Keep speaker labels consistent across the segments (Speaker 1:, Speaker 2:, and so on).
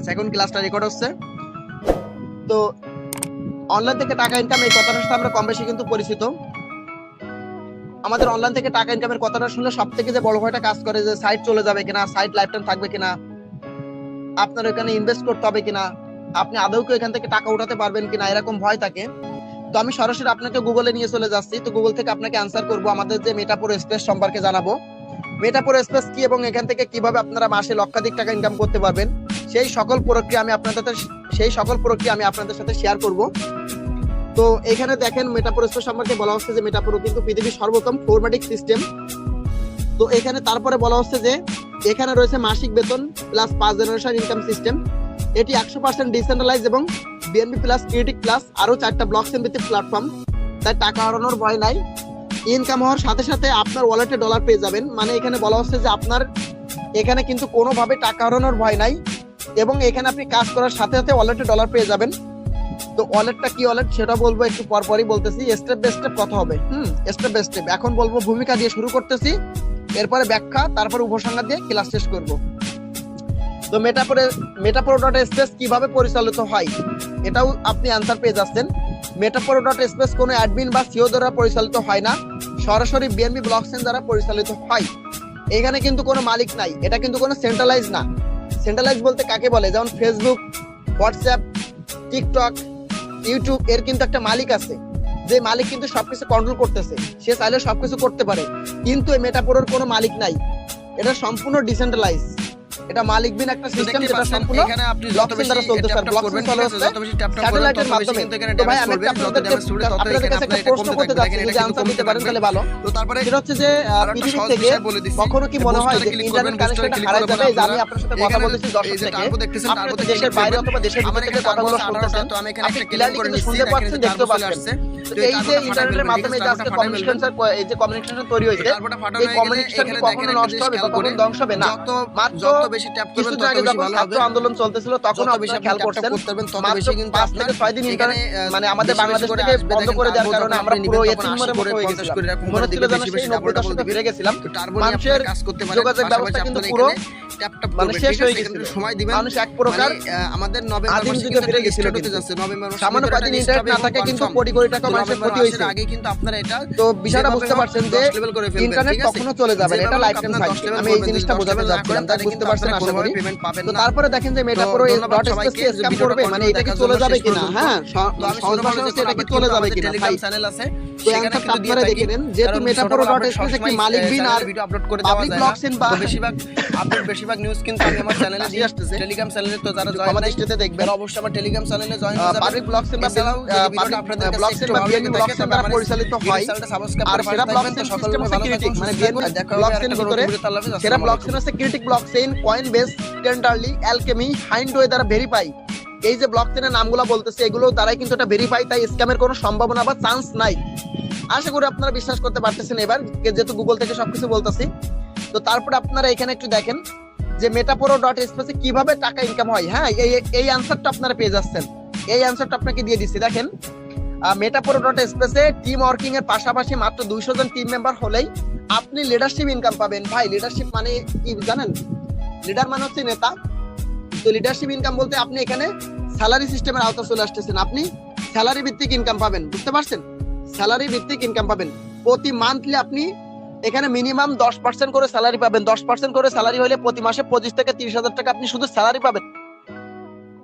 Speaker 1: আচ্ছা, এখন ক্লাসটা রেকর্ড হচ্ছে। তো অনলাইন থেকে টাকা ইনকাম এই কথাটার সাথে আমরা কম বেশি কিন্তু পরিচিত। আমাদের অনলাইন থেকে টাকা ইনকামের কথাটা শুনলে সব থেকে যে বড় ভয়টা কাজ করে যে সাইট চলে যাবে কিনা, সাইট লাইফ টাইম থাকবে কিনা, আপনার ওখানে ইনভেস্ট করতে হবে কিনা, আপনি আদৌ কি এখান থেকে টাকা উঠাতে পারবেন কিনা, এরকম ভয় থাকে। তো আমি সরাসরি আপনাকে গুগলে নিয়ে চলে যাচ্ছি। তো গুগল থেকে আপনাকে অ্যান্সার করব, আমাদের যে মেটাপুর স্পেস সম্পর্কে জানাবো, মেটাপুর স্পেস কি এবং এখান থেকে কিভাবে আপনারা মাসে লক্ষাধিক টাকা ইনকাম করতে পারবেন, সেই সকল প্রক্রিয়া আমি আপনাদের সাথে শেয়ার করব। তো এখানে দেখেন মেটাপুর স্পেস সম্পর্কে বলা হচ্ছে যে মেটাপুর কিন্তু পৃথিবীর সর্বোত্তম ফরম্যাটিক সিস্টেম। তো এখানে তারপরে বলা হচ্ছে যে এখানে রয়েছে মাসিক বেতন প্লাস 5 জেনারেশন ইনকাম সিস্টেম। এটি 100% ডিসেন্ট্রালাইজ এবং বিএনবি প্লাস ক্রিয়েটিভ প্লাস আরো 4টা ব্লকচেন ভিত্তিক প্ল্যাটফর্ম। তাই টাকা হারানোর ভয় নাই। ইনকাম হওয়ার সাথে সাথে আপনার ওয়ালেটে ডলার পেয়ে যাবেন। মানে এখানে বলা হচ্ছে যে আপনার এখানে কিন্তু কোনোভাবে টাকা হারানোর ভয় নাই এবং এখানে আপনি কাজ করার সাথে সাথে ওয়ালেটে ডলার পেয়ে যাবেন। তো ওয়ালেটটা কি ওয়ালেট সেটা বলবো একটু পরপরই বলতেছি, স্টেপ বাই স্টেপ কথা হবে। Step by step. এখন বলবো ভূমিকা দিয়ে শুরু করতেছি, এরপরে ব্যাখ্যা, তারপর উপসংহার দিয়ে ক্লাস শেষ করব। তো মেটাপুর ডট স্পেস কিভাবে পরিচালিত হয় এটাও আপনি আনসার পেয়ে যাচ্ছেন। মেটাপুর ডট স্পেস কোনো অ্যাডমিন বা সিও দ্বারা পরিচালিত হয় না, সরাসরি বিএনবি ব্লকচেন দ্বারা পরিচালিত হয়। এখানে কিন্তু কোনো মালিক নাই, এটা কিন্তু কোনো সেন্ট্রালাইজ না। সেন্ট্রালাইজ বলতে কাকে বলে, যেমন ফেসবুক, হোয়াটসঅ্যাপ, টিকটক, ইউটিউব, এর কিন্তু একটা মালিক আছে, যে মালিক কিন্তু সবকিছু কন্ট্রোল করতেছে, সে চাইলে সবকিছু করতে পারে। কিন্তু এই মেটাপুরের কোনো মালিক নাই, এটা সম্পূর্ণ ডিসেন্ট্রালাইজ। এটা মালিকবিহীন একটা সিস্টেম যেটা সম্পূর্ণ ব্লকচেন দ্বারা চলতেছে। আর ব্লকচেন চলে হচ্ছে স্যাটেলাইটের মাধ্যমে। তো ভাই আমি আপনাদের কাছে একটা প্রশ্ন করতে যাচ্ছি, যদি আনসার দিতে পারেন তাহলে ভালো। তো তারপরে এটা হচ্ছে যে পৃথিবী থেকে কখনো কি মনে হয় যে ইন্টারনেট কানেকশনটা হারায় যাবে? যে আমি আপনার সাথে কথা বলতেছি দর্শক থেকে, আপনি দেশের বাইরে অথবা দেশের ভিতরে থেকে কথাগুলো শুনতেছেন, আপনি ক্লিয়ারলি কিন্তু শুনতে পাচ্ছেন, দেখতে পাচ্ছেন। তো এই যে ইন্টারনেটের মাধ্যমে যে আজকে কমিউনিকেশন তৈরি হয়েছে, এই কমিউনিকেশন কি কখনো নষ্ট হবে, কখনো ধ্বংস হবে না। মাত্র কিছুদিন আগে যখন ছাত্র আন্দোলন চলতেছিল তখন আপনারা খেয়াল করছেন মাত্র 5 থেকে 6 দিন ইন্টারনেট মানে আমাদের বাংলাদেশ থেকে বন্ধ করে দেওয়ার কারণে আমরা পুরো এতিমের মতো হয়ে গেছিলাম। মনে হচ্ছিল যেন সেই 90 দশকে ফিরে গেছিলাম। মানুষের যোগাযোগ ব্যবস্থা কিন্তু পুরো মানে শেষ হয়ে গেছিল। মানুষ এক প্রকার আমাদের আদিম যুগে ফিরে গেছিল। সামান্য কয়েকদিন ইন্টারনেট না থাকে কিন্তু কোটি কোটি টাকা মানুষের ক্ষতি হয়েছে। আগে কিন্তু আপনারা এটা তো বিষয়টা বুঝতে পারছেন যে ইন্টারনেট কখনো চলে যাবে না, এটা লাইফ টাইম থাকবে। আমি এই জিনিসটা বোঝাতে যাচ্ছিলাম, তাই বুঝতে পারছেন আশা করি। তো তারপরে দেখেন যে মেটাপুর ডট স্পেস কি স্ক্যাম করবে, মানে এটা কি চলে যাবে কিনা। হ্যাঁ, সহজ ভাষায় হচ্ছে এটা কি চলে যাবে কিনা। টেলিগ্রাম চ্যানেল আছে, সেখানে কিন্তু আপনারা দেখে নেন যেহেতু মেটাপুর ডট স্পেস একটি মালিকবিহীন আর ভিডিও আপলোড করে দেওয়া যায় ব্লকচেন বা বেশিরভাগ নিউজ কিন্তু আমি আমার চ্যানেলে দিয়ে আসতেছি। টেলিগ্রাম চ্যানেলে তো যারা জয়েন নাই দেখবেন অবশ্যই আমার টেলিগ্রাম চ্যানেলে জয়েন হয়ে যাবেন। পাবলিক ব্লকচেন বা ভিডিওটা আপনাদের ব্লকচেন বা বিএনবি ব্লকচেন দ্বারা পরিচালিত হয়। আর সেটা ব্লকচেন সিস্টেম হচ্ছে ক্রিটিক, মানে বিএনবি ব্লকচেন ভিতরে সেটা ব্লকচেন হচ্ছে ক্রিটিক ব্লকচেন, কয়েনবেস, টেন্ডারলি, অ্যালকেমি, হাইন্ডওয়ে দ্বারা ভেরিফাই। এই যে ব্লকচেনের নামগুলো বলতেছে এগুলো দ্বারাই কিন্তু এটা ভেরিফাই, তাই স্ক্যামের কোনো সম্ভাবনা বা চান্স নাই। আশা করি আপনারা বিশ্বাস করতে পারতেছেন এবার, যেহেতু গুগল থেকে সবকিছু বলতেছি। তো তারপরে আপনারা এখানে একটু দেখেন যে মেটাপুরো ডট স্পেসে কিভাবে টাকা ইনকাম হয়। হ্যাঁ, এই আনসারটা আপনারা পেয়ে যাচ্ছেন, এই আনসারটা আপনাকে দিয়ে দিচ্ছি। দেখেন মেটাপুরো ডট স্পেসে টিম ওয়ার্কিং এর পাশাপাশি মাত্র 200 জন টিম মেম্বার হলেই আপনি লিডারশিপ ইনকাম পাবেন। ভাই লিডারশিপ মানে কি জানেন? লিডার মানে হচ্ছে নেতা। তো লিডারশিপ ইনকাম বলতে আপনি এখানে স্যালারি সিস্টেমের আওতায় চলে আসতেছেন, আপনি স্যালারি ভিত্তিক ইনকাম পাবেন। বুঝতে পারছেন? স্যালারি ভিত্তিক ইনকাম পাবেন। প্রতি মান্থলি আপনি এখানে মিনিমাম 10% করে স্যালারি পাবেন। 10% করে স্যালারি হলে প্রতি মাসে 25 থেকে 30,000 টাকা আপনি শুধু স্যালারি পাবেন।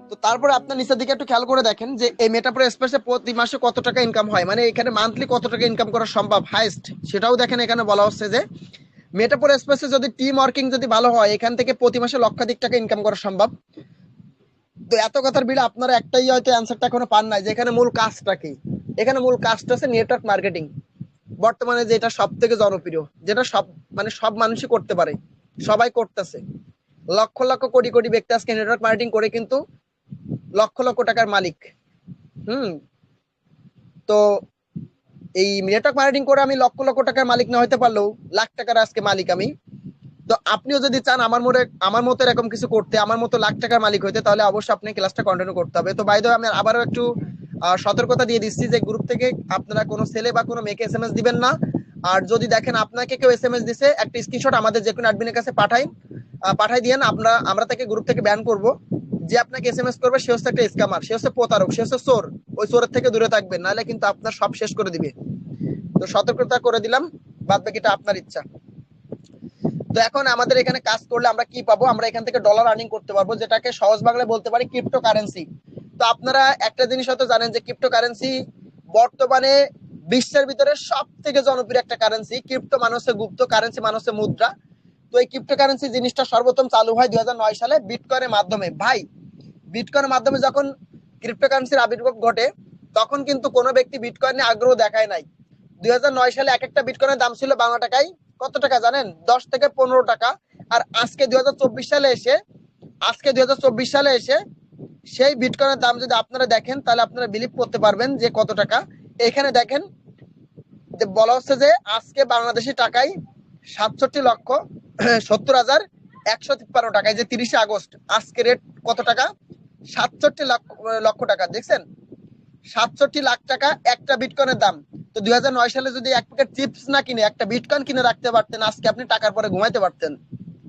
Speaker 1: তো তারপরে আপনার নিচের দিকে একটু খেয়াল করে দেখেন যে এই মেটাপুর স্পেসে প্রতি মাসে কত টাকা ইনকাম হয়, মানে এখানে মান্থলি কত টাকা ইনকাম করা সম্ভব হাইস্ট, সেটাও দেখেন। এখানে বলা হচ্ছে যে মেটাপুর স্পেসে যদি টিম ওয়ার্কিং যদি ভালো হয় এখান থেকে প্রতি মাসে লক্ষাধিক টাকা ইনকাম করা সম্ভব। তো এত কথার ভিড়ে আপনারা একটাই হয়তো অ্যান্সারটা এখনো পান নাই যে এখানে মূল কাজটা কি। এখানে মূল কাজটা হচ্ছে নেটওয়ার্ক মার্কেটিং। বর্তমানে যেটা সব থেকে জনপ্রিয়, যেটা সব মানুষই করতে পারে, সবাই করতেছে। লক্ষ লক্ষ কোটি কোটি ব্যক্তি আজকে নেটওয়ার্ক মার্কেটিং করে কিন্তু লক্ষ লক্ষ টাকার মালিক। তো এই নেটওয়ার্ক মার্কেটিং করে আমি লক্ষ লক্ষ টাকার মালিক না হতে পারলেও লাখ টাকার আজকে মালিক আমি। তো আপনিও যদি চান আমার মতো এরকম কিছু করতে, আমার মতো লাখ টাকার মালিক হইতে, তাহলে অবশ্যই আপনি ক্লাসটা কন্টিনিউ করতে হবে। তো বাই দ্য ওয়ে আমি আবারও একটু সতর্কতা দিয়ে দিচ্ছি যে গ্রুপ থেকে আপনারা কোনো ছেলে বা কোনো মেয়েকে এসএমএস দিবেন না। আর যদি দেখেন আপনাকে কেউ এসএমএস দিছে, একটা স্ক্রিনশট আমাদের যে কোনো অ্যাডমিনের কাছে পাঠাই দিয়েন, আমরা তাকে গ্রুপ থেকে ব্যান করব। যে আপনাকে এসএমএস করবে সে হচ্ছে একটা স্ক্যামার, সে হচ্ছে প্রতারক, সে হচ্ছে চোর। ওই চোরের থেকে দূরে থাকবেন, নাহলে কিন্তু আপনার সব শেষ করে দিবে। তো সতর্কতা করে দিলাম, বাদ বাকিটা আপনার ইচ্ছা। তো এখন আমাদের এখানে কাজ করলে আমরা কি পাবো, আমরা এখান থেকে ডলার আর্নিং করতে পারবো, যেটাকে সহজ বাংলায় বলতে পারি ক্রিপ্টো কারেন্সি। তো আপনারা একটা জিনিস হয়তো জানেন যে ক্রিপ্টো কারেন্সি বর্তমানে বিশ্বের ভিতরে সব থেকে জনপ্রিয় একটা কারেন্সি। ক্রিপ্টো মানে হচ্ছে গুপ্ত, কারেন্সি মানে হচ্ছে মুদ্রা। তো এই ক্রিপ্টো কারেন্সি জিনিসটা সর্বপ্রথম চালু হয় 2009 সালে বিটকয়েনের মাধ্যমে। ভাই, বিটকয়েনের মাধ্যমে যখন ক্রিপ্টো কারেন্সির আবির্ভাব ঘটে, তখন কিন্তু কোনো ব্যক্তি বিটকয়েন নিয়ে আগ্রহ দেখায় নাই। 2009 সালে এক একটা বিটকয়েনের দাম ছিল বাংলা টাকায় কত টাকা জানেন? 10 থেকে 15 টাকা। আর আজকে 2024 সালে এসে সেই বিটকয়েনের দাম যদি আপনারা দেখেন, তাহলে আপনারা বিলিভ করতে পারবেন যে কত টাকা। এখানে দেখেন যে বলা হচ্ছে যে আজকে বাংলাদেশি টাকায় 67,70,153 টাকায়, যে 30 আগস্ট আজকে রেট কত টাকা? 67 লক্ষ টাকা। দেখছেন, 67 লাখ টাকা একটা বিটকয়েনের দাম। তো 2009 সালে যদি এক প্যাকেট চিপস না কিনে একটা বিটকয়েন কিনে রাখতে পারতেন, আজকে আপনি টাকার পরে ঘুমাইতে পারতেন।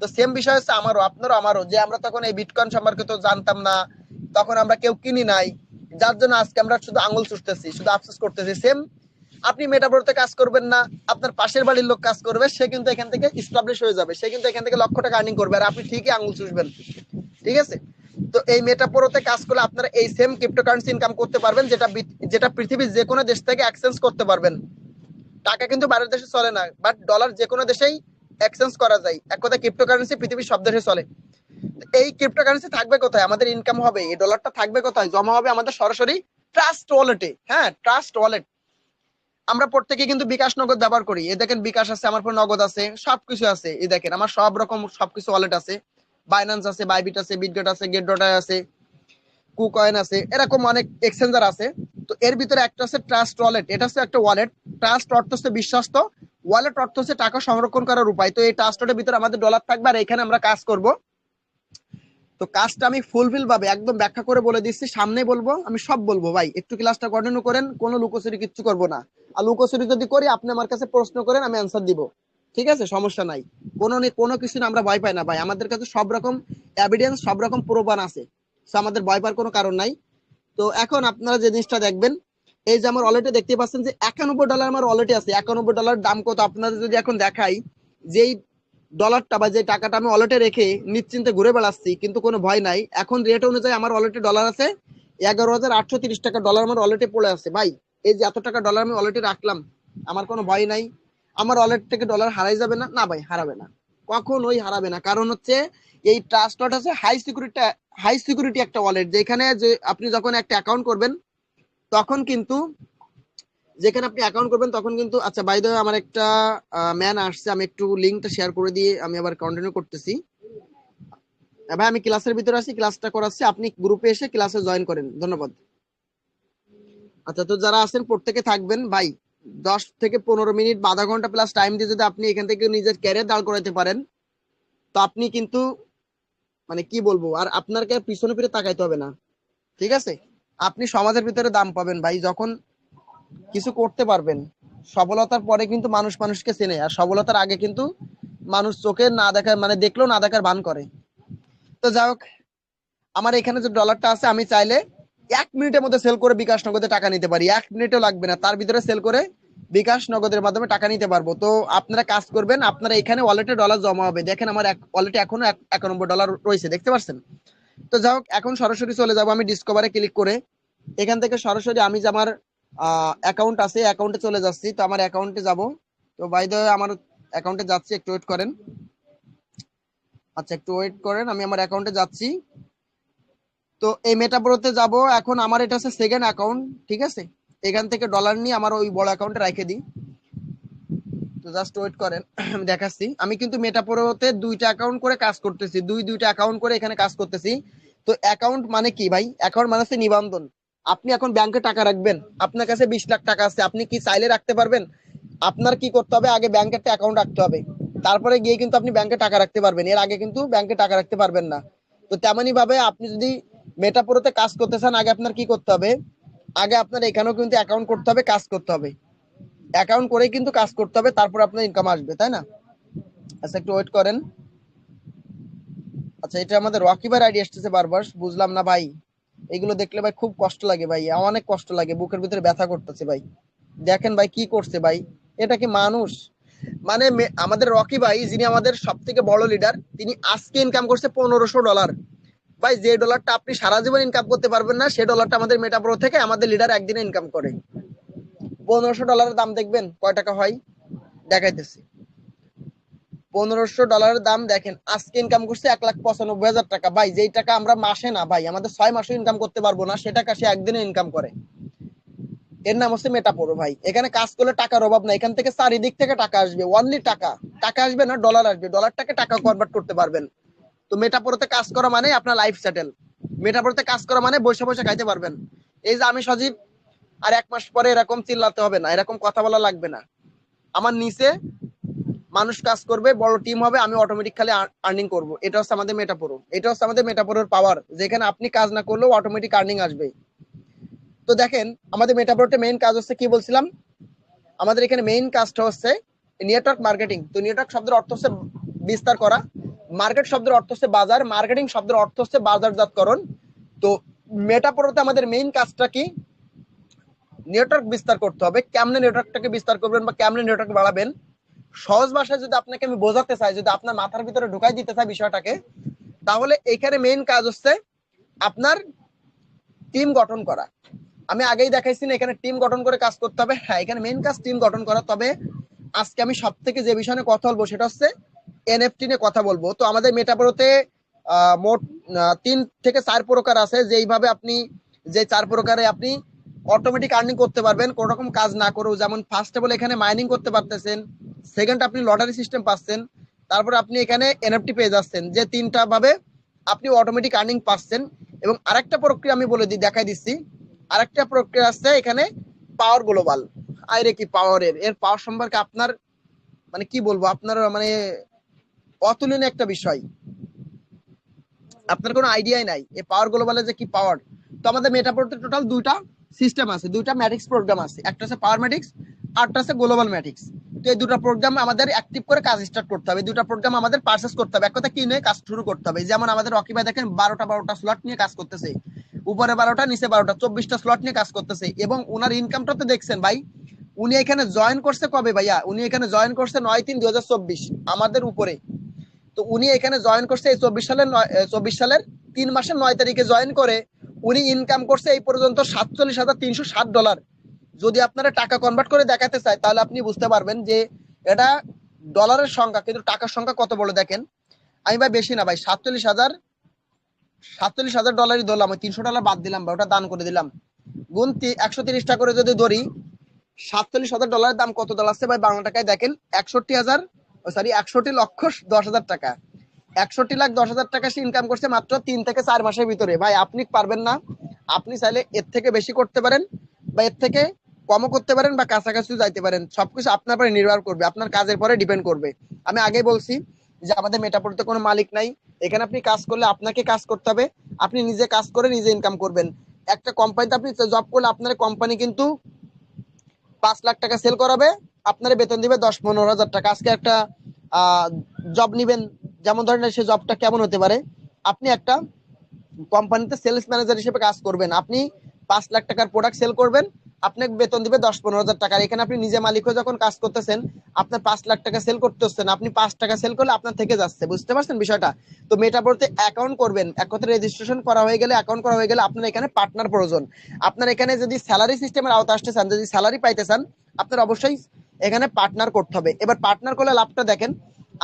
Speaker 1: তো সেম বিষয় হচ্ছে আমারও, আপনারও আমারও, যে আমরা তখন এই বিটকয়েন সম্পর্কে তো জানতাম না, তখন আমরা কেউ কিনি নাই, যার জন্য আজকে আমরা শুধু আঙুল চুষতেছি, শুধু আফসোস করতেছি। সেম আপনি মেটাবরতে কাজ করবেন না, আপনার পাশের বাড়ির লোক কাজ করবে, সে কিন্তু এখান থেকে এস্টাবলিশ হয়ে যাবে, সে কিন্তু এখান থেকে লক্ষ টাকা আর্নিং করবে, আর আপনি ঠিকই আঙুল চুষবেন। ঠিক আছে? তো এই মেটাপোরোতে কাজ করলে আপনারা এই সেম ক্রিপ্টোকারেন্সি ইনকাম করতে পারবেন, যেটা পৃথিবীর যে কোনো দেশ থেকে এক্সচেঞ্জ করতে পারবেন। টাকা কিন্তু বাইরের দেশে চলে না, বাট ডলার যে কোনো দেশেই এক্সচেঞ্জ করা যায়। এক কথা ক্রিপ্টোকারেন্সি পৃথিবীর সব দেশে চলে। এই ক্রিপ্টোকারেন্সি থাকবে কোথায়? আমাদের ইনকাম হবে, এই ডলারটা থাকবে কোথায়? জমা হবে আমাদের সরাসরি ট্রাস্ট ওয়ালেটে। হ্যাঁ, ট্রাস্ট ওয়ালেট। আমরা প্রত্যেকে কিন্তু বিকাশ নগদ ব্যবহার করি। এই দেখেন বিকাশ আছে, আমার পর নগদ আছে, সবকিছু আছে। এই দেখেন আমার সব রকম সবকিছু ওয়ালেট আছে। বাইন্যান্স আছে, বাইবিট আছে, বিটগেট আছে, গেট ডট আছে, কুকয়েন আছে, এরকম অনেক এক্সচেঞ্জার আছে। তো এর ভিতরে একটা আছে ট্রাস্ট ওয়ালেট। এটা হচ্ছে একটা ওয়ালেট। ট্রাস্ট অর্থ হচ্ছে বিশ্বস্ত, ওয়ালেট অর্থ হচ্ছে টাকা সংরক্ষণ করার উপায়। তো এই ট্রাস্ট ওয়ালেটের ভিতরে আমাদের ডলার থাকবে, আর এখানে আমরা কাজ করব। তো কাজটা আমি ফুলফিল ভাবে একদম ব্যাখ্যা করে বলে দিচ্ছি, সামনে বলবো, আমি সব বলবো ভাই। একটু ক্লাসটা কন্টিনিউ করেন, কোনো লুকোচুরি কিচ্ছু করবো না। আর লুকোচুরি যদি করি, আপনি আমার কাছে প্রশ্ন করেন, আমি অ্যান্সার দিব। ঠিক আছে, সমস্যা নাই। কোনো কিছু না, আমরা ভয় পাই না ভাই। আমাদের কাছে সব রকম এভিডেন্স, সব রকম প্রমাণ আছে। তো আমাদের ভয় পাওয়ার কোনো কারণ নাই। তো এখন আপনারা যে জিনিসটা দেখবেন, এই যে আমার ওয়ালেটে দেখতে পাচ্ছেন যে $91 আমার ওয়ালেটে আছে। $91 দাম কত আপনাদের যদি এখন দেখাই, যেই ডলারটা বা যে টাকাটা আমি ওয়ালেটে রেখে নিশ্চিন্তে ঘুরে বেড়াচ্ছি, কিন্তু কোনো ভয় নাই। এখন রেট অনুযায়ী আমার ওয়ালেটে ডলার আছে 11,830 টাকা। ডলার আমার ওয়ালেটে পড়ে আছে ভাই। এই যে এত টাকা ডলার আমি ওয়ালেটে রাখলাম, আমার কোনো ভয় নাই। আমার ওয়ালেট থেকে ডলার হারাই যাবে না? না ভাই, হারাবে না, কখনোই হারাবে না। কারণ হচ্ছে এই ট্রাস্ট ওয়ালেট আছে হাই সিকিউরিটি একটা ওয়ালেট, যেখানে যে আপনি যখন একটা অ্যাকাউন্ট করবেন, তখন কিন্তু যেখানে আপনি অ্যাকাউন্ট করবেন তখন কিন্তু, আচ্ছা বাই দ্য ওয়ে, আমার একটা ম্যান আসছে, আমি একটু লিঙ্কটা শেয়ার করে দিয়ে আমি আবার কন্টিনিউ করতেছি। ভাই আমি ক্লাসের ভিতরে আছি, ক্লাসটা করাচ্ছি, আপনি গ্রুপে এসে ক্লাসে জয়েন করেন। ধন্যবাদ। আচ্ছা, তো যারা আছেন প্রত্যেকে থাকবেন ভাই। 10 থেকে 15 মিনিট বা আধা ঘন্টা প্লাস টাইম দিয়ে যদি আপনি এখান থেকে নিজের ক্যারিয়ার দাঁড় করাতে পারেন, তো আপনি কিন্তু মানে কি বলবো, আর আপনাকে পিছনে ফিরে তাকাইতে হবে না। ঠিক আছে? আপনি সমাজের ভিতরে দাম পাবেন ভাই, যখন কিছু করতে পারবেন। সফলতার পরে কিন্তু মানুষ মানুষকে চেনে, আর সফলতার আগে কিন্তু মানুষ চোখে না দেখার, মানে দেখলেও না দেখার ভান করে। তো যাই হোক, আমার এখানে যে ডলারটা আছে, আমি চাইলে 1 মিনিটের মধ্যে সেল করে বিকাশ নগদে টাকা নিতে পারি। 1 মিনিটও লাগবে না, তার ভিতরে সেল করে বিকাশ নগদের মাধ্যমে টাকা নিতে পারবো। তো আপনারা কাজ করবেন, আপনারা এখানে ওয়ালেটে ডলার জমা হবে। দেখেন আমার ওয়ালেটে এখনো $91 রয়েছে, দেখতে পাচ্ছেন? তো যাই হোক, এখন সরাসরি চলে যাবো আমি ডিসকভারে ক্লিক করে। এখান থেকে সরাসরি আমি যে আমার অ্যাকাউন্ট আছে, অ্যাকাউন্টে চলে যাচ্ছি। তো আমার অ্যাকাউন্টে যাব। তো বাই দ্য ওয়ে আমার অ্যাকাউন্টে যাচ্ছি, একটু ওয়েট করেন। আচ্ছা, একটু ওয়েট করেন, আমি আমার অ্যাকাউন্টে যাচ্ছি। তো এই মেটাপ্রোতে যাব। এখন আমার এটা হচ্ছে সেকেন্ড অ্যাকাউন্ট। ঠিক আছে? এখান থেকে ডলার নিয়ে আমার ওই বড় অ্যাকাউন্টে রেখে দিই। তো জাস্ট ওয়েট করেন, আমি দেখাচ্ছি। আমি কিন্তু মেটাপ্রোতে দুইটা অ্যাকাউন্ট করে কাজ করতেছি, দুইটা অ্যাকাউন্ট করে এখানে কাজ করতেছি। তো অ্যাকাউন্ট মানে কি ভাই? অ্যাকাউন্ট মানে হচ্ছে নিবন্ধন। আপনি এখন ব্যাংকে টাকা রাখবেন, আপনার কাছে 20 লাখ টাকা আছে, আপনি কি চাইলে রাখতে পারবেন? আপনার কি করতে হবে? আগে ব্যাংকে একটা অ্যাকাউন্ট রাখতে হবে, তারপরে গিয়ে কিন্তু আপনি ব্যাংকে টাকা রাখতে পারবেন। এর আগে কিন্তু ব্যাংকে টাকা রাখতে পারবেন না। তো তেমনই ভাবে আপনি যদি মেটাপ্রোতে কাজ করতে চান, আগে আপনার কি করতে হবে? আগে আপনার এখানেও কিন্তু অ্যাকাউন্ট করতে হবে, কাজ করতে হবে। অ্যাকাউন্ট করেই কিন্তু কাজ করতে হবে, তারপর আপনার ইনকাম আসবে, তাই না? আচ্ছা, একটু ওয়েট করেন। আচ্ছা, এটা আমাদের রকিবার আইডি আসতেছে বারবার, বুঝলাম না ভাই। এগুলো দেখলে ভাই খুব কষ্ট লাগে ভাই, অনেক কষ্ট লাগে, বুকের ভিতরে ব্যথা করতেছে ভাই। দেখেন ভাই কি করছে ভাই, এটা কি মানুষ? মানে আমাদের রকি ভাই যিনি আমাদের সব থেকে বড় লিডার, তিনি আজকে ইনকাম করছে $1500। ভাই যে ডলারটা আপনি সারা জীবন ইনকাম করতে পারবেন না, সেই ডলারটা আমাদের মেটাপ্রো থেকে আমাদের লিডার একদিনে ইনকাম করে। $1500 দাম দেখবেন কয় টাকা হয়, দেখাইতেছি। $1500 দাম দেখেন, আজকে ইনকাম করছে 1,95,000 টাকা। ভাই যেই টাকা আমরা মাসে না ভাই আমাদের 6 মাসে ইনকাম করতে পারবো না, সে টাকা সে একদিনে ইনকাম করে। এর নাম হচ্ছে মেটাপোরো ভাই। এখানে কাজ করলে টাকার অভাব নাই, এখান থেকে চারিদিক থেকে টাকা আসবে, অনলি টাকা। টাকা আসবে না, ডলার আসবে, ডলারটাকে টাকা কনভার্ট করতে পারবেন। তো মেটাপোরোতে কাজ করা মানে আপনার লাইফ সেটেল। মেটাপোরোতে কাজ করা মানে বসে বসে খাইতে পারবেন। এই যে আমি সজীব, আর 1 মাস পরে এরকম চিল্লাতে হবে না, এরকম কথা বলা লাগবে না। আমার নিচে মানুষ কাজ করবে, বড় টিম হবে, আমি অটোমেটিক খালি আর্নিং করব। এটা হচ্ছে আমাদের মেটাপোরো, এটা হচ্ছে আমাদের মেটাপোরোর পাওয়ার, যেখানে আপনি কাজ না করলেও অটোমেটিক আর্নিং আসবে। তো দেখেন আমাদের মেটাপোরোতে মেইন কাজ হচ্ছে কি বলছিলাম, আমাদের এখানে মেইন কাজটা হচ্ছে নেটওয়ার্ক মার্কেটিং। তো নেটওয়ার্ক শব্দের অর্থ হচ্ছে বিস্তার করা, মার্কেট শব্দের অর্থ হচ্ছে বাজার, মার্কেটিং শব্দের অর্থ হচ্ছে বাজারজাতকরণ। তো মেটাপোরোতে আমাদের মেইন কাজটা কি, নেটওয়ার্ক বিস্তার করতে হবে। কেমনে নেটওয়ার্কটাকে বিস্তার করবেন বা কেমনে নেটওয়ার্ক বাড়াবেন, সহজ ভাষায় যদি আপনাকে আমি বোঝাতে চাই, যদি আপনার মাথার ভিতরে ঢুকাই দিতে চাই বিষয়টাকে, তাহলে এখানে মেইন কাজ হচ্ছে আপনার টিম গঠন করা। আমি আগেই দেখাইছি না, এখানে টিম গঠন করে কাজ করতে হবে। হ্যাঁ, এখানে মেইন কাজ টিম গঠন করা। তবে আজকে আমি সব থেকে যে বিষয় নিয়ে কথা বলবো সেটা হচ্ছে এনএফটি নিয়ে কথা বলবো। তো আমাদের মেটাপোরোতে মোট 3 থেকে 4 প্রকার আছে, যেইভাবে আপনি যে 4 প্রকারে আপনি অটোমেটিক আর্নিং করতে পারবেন কোন রকম কাজ না করেও। যেমন ফার্স্ট অফ অল এখানে মাইনিং করতে পারতেছেন, সেকেন্ড আপনি লটারি সিস্টেম পাচ্ছেন, তারপর আপনি এখানে এনএফটি পেয়ে যাচ্ছেন। যে 3টা ভাবে আপনি অটোমেটিক আর্নিং পাচ্ছেন। এবং আরেকটা প্রক্রিয়া আমি বলে দিই, দেখাই দিচ্ছি। আরেকটা প্রক্রিয়া আছে এখানে, পাওয়ার গ্লোবাল। আরে কি পাওয়ারের, এর পাওয়ার সম্পর্কে আপনার মানে কি বলবো, আপনার মানে অতুলনীয় একটা বিষয়, আপনার কোনো আইডিয়াই নাই এই পাওয়ার গ্লোবালের যে কি পাওয়ার। তো আমাদের মেটাপোর্টে টোটাল 2টা সিস্টেম আছে, 2টা ম্যাট্রিক্স প্রোগ্রাম আছে, একটা হচ্ছে পাওয়ার ম্যাট্রিক্স, আরটা হচ্ছে গ্লোবাল ম্যাট্রিক্স। তো এই 2টা প্রোগ্রাম আমাদের অ্যাক্টিভ করে কাজ স্টার্ট করতে হবে, 2টা প্রোগ্রাম আমাদের পারচেস করতে হবে, এক কথা কিনে কাজ শুরু করতে হবে। যেমন আমাদের রকি ভাই দেখেন 12টা স্লট নিয়ে কাজ করতেছে, উপরে 12টা নিচে 12টা, 24টা স্লট নিয়ে কাজ করতেছে। এবং ওনার ইনকামটা তো দেখছেন ভাই, উনি এখানে জয়েন করছে কবে ভাইয়া, উনি এখানে জয়েন করছে 9/3/2024 আমাদের উপরে। তো উনি এখানে জয়েন করছে এই 24 সালের 3 মাসের 9 তারিখে জয়েন করে উনি ইনকাম করছে এই পর্যন্ত $47,360। যদি আপনারা টাকা কনভার্ট করে দেখাতে চাই তাহলে আপনি বুঝতে পারবেন যে এটা ডলারের সংখ্যা, কিন্তু টাকার সংখ্যা কত বড় দেখেন। আমি ভাই বেশি না ভাই, 47,000 ডলারই ধরলাম, ওই $300 বাদ দিলাম বা ওটা দান করে দিলাম। গুণ 130টা করে যদি ধরি, $47,000 দাম কত দাঁড়াচ্ছে ভাই বাংলা টাকায় দেখেন, 61,10,00,000 টাকা। 61,10,00,000 টাকা সে ইনকাম করছে মাত্র 3 থেকে 4 মাসের ভিতরে। ভাই আপনি পারবেন না? আপনি চাইলে এর থেকে বেশি করতে পারেন বা এর থেকে কমও করতে পারেন বা কাছাকাছি যাইতে পারেন, সবকিছু আপনার পরে নির্ভর করবে, আপনার কাজের পরে ডিপেন্ড করবে। আমি আগেই বলছি যে আমাদের মেটাপোর্টে কোনো মালিক নাই, এখানে আপনি কাজ করলে আপনাকে কাজ করতে হবে, আপনি নিজে কাজ করে নিজে ইনকাম করবেন। একটা কোম্পানিতে আপনি জব করলে আপনার কোম্পানি কিন্তু 5 লাখ টাকা সেল করাবে, আপনার বেতন দিবে 10-15 হাজার টাকা। আজকে একটা জব নিবেন, যেমন ধরেন সে জবটা কেমন হতে পারে, আপনি একটা কোম্পানিতে সেলস ম্যানেজার হিসেবে কাজ করবেন, আপনি 5 লাখ টাকার প্রোডাক্ট সেল করবেন, আপনাকে বেতন দিবে 10-15 হাজার টাকা। এখানে আপনি নিজে মালিক হয়ে যখন কাজ করতেছেন, আপনার 5 লাখ টাকা সেল করতে হচ্ছে না, আপনি 5 টাকা সেল করলে আপনার থেকে যাচ্ছে। বুঝতে পারছেন বিষয়টা? তো মেটাপোর্টে অ্যাকাউন্ট করবেন, এক কথা রেজিস্ট্রেশন করা হয়ে গেলে, অ্যাকাউন্ট করা হয়ে গেলে আপনার এখানে পার্টনার প্রয়োজন। আপনার এখানে যদি স্যালারি সিস্টেমের আওতা আসতে চান, যদি স্যালারি পাইতে চান, আপনার অবশ্যই এখানে পার্টনার করতে হবে। এবার পার্টনার করলে লাভটা দেখেন,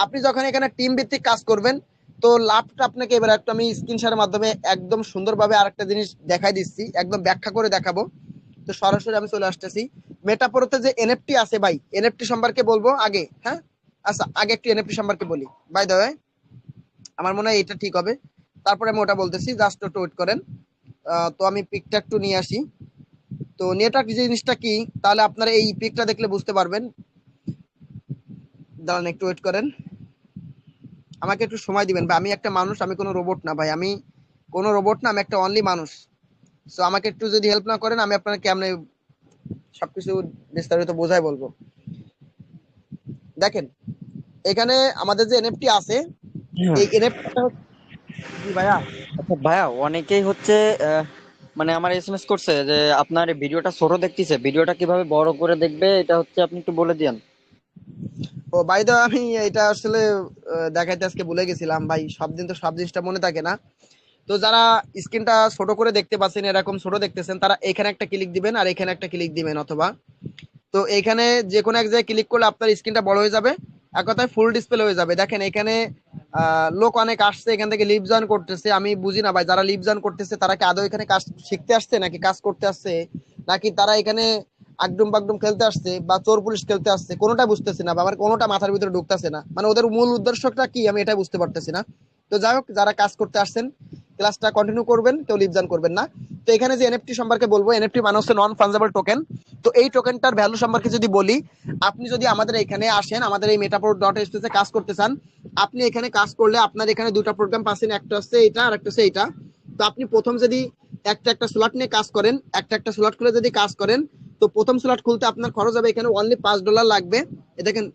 Speaker 1: আপনি যখন এখানে টিম ভিত্তিক কাজ করবেন, তো লাভটা আপনাকে এবার একটু আমি স্ক্রিনশটের মাধ্যমে একদম সুন্দরভাবে আরেকটা জিনিস দেখাই দিচ্ছি, একদম ব্যাখ্যা করে দেখাবো। তো সরাসরি আমি চলে আসতেছি মেটাপোরোতে যে এনএফটি আছে ভাই, এনএফটি সম্পর্কে বলবো আগে। হ্যাঁ, আচ্ছা আগে একটু এনএফটি সম্পর্কে বলি। বাই দ্য ওয়ে, আমার মনে হয় এটা ঠিক হবে, তারপরে আমি ওটা বলতেছি, জাস্ট একটু ওয়েট করেন। তো আমি পিকটা একটু নিয়ে আসি। তো নেটওয়ার্ক জিনিসটা কি, তাহলে আপনারা এই পিকটা দেখলে বুঝতে পারবেন। দাঁড়ান একটু ওয়েট করেন, আমাকে একটু সময় দিবেন ভাই, আমি একটা মানুষ, আমি কোনো রোবট না ভাই, আমি কোনো রোবট না, আমি একটা অনলি মানুষ। সো আমাকে একটু যদি হেল্প না করেন, আমি আপনাকে কেমনে সবকিছু বিস্তারিত বোঝাই বলবো। দেখেন এখানে আমাদের যে এনএফটি আছে, এই এনএফটি জি ভাইয়া।
Speaker 2: আচ্ছা ভাইয়া, অনেকেই হচ্ছে আহ, মানে আমার এসএমএস করছে যে আপনার ভিডিওটা ছোট দেখতেছে, ভিডিওটা কিভাবে বড় করে দেখবে এটা হচ্ছে আপনি একটু বলে দিন।
Speaker 1: ও ভাই, তো আমি এটা আসলে দেখাইতে আজকে ভুলে গেছিলাম ভাই, সব দিন তো সব জিনিসটা মনে থাকে না। তো যারা স্ক্রিনটা ছোট করে দেখতে পাচ্ছেন, এরকম ছোট দেখতেছেন, তারা এখানে একটা ক্লিক দিবেন আর এখানে একটা ক্লিক দিবেন, অথবা তো এখানে যে কোনো এক জায়গায় ক্লিক করলে আপনার স্ক্রিনটা বড় হয়ে যাবে, এক কথায় ফুল ডিসপ্লে হয়ে যাবে। দেখেন এখানে লোক অনেক আসছে, এখান থেকে লিভ জয়েন করতেছে। আমি বুঝি না ভাই, যারা লিভ জয়েন করতেছে তারা কি আদৌ এখানে কাজ শিখতে আসছে নাকি কাজ করতে আসছে, নাকি তারা এখানে আগডুম বাগডুম খেলতে আসছে বা চোর পুলিশ খেলতে আসছে, কোনোটা বুঝতেছি না বা আমার কোনোটা মাথার ভিতরে ঢুকতেছে না। মানে ওদের মূল উদ্দেশ্যটা কি আমি এটা বুঝতে পারতেছি না। তো যাই হোক, যারা কাজ করতে আসছেন ক্লাসটা কন্টিনিউ করবেন, কেউ লিভ জয়েন করবেন না। তো এখানে যে এনএফটি সম্পর্কে বলবো, এনএফটি মানে হচ্ছে নন ফাঞ্জেবল টোকেন। তো এই টোকেনটার ভ্যালু সম্পর্কে যদি বলি, আপনি যদি আমাদের এখানে আসেন, আমাদের এই মেটাপোর্ট ডট এসপিতে কাজ করতে চান, আপনি এখানে কাজ করলে আপনার এখানে দুটো প্রোগ্রাম পাচ্ছেন, একটা হচ্ছে এটা আর একটা হচ্ছে এটা। তো আপনি প্রথম যদি একটা একটা স্লট নিয়ে কাজ করেন, একটা একটা স্লট খুলে যদি কাজ করেন, তো প্রথম স্লট খুলতে আপনার খরচ হবে এখানে অনলি $5 লাগবে। এ দেখেন,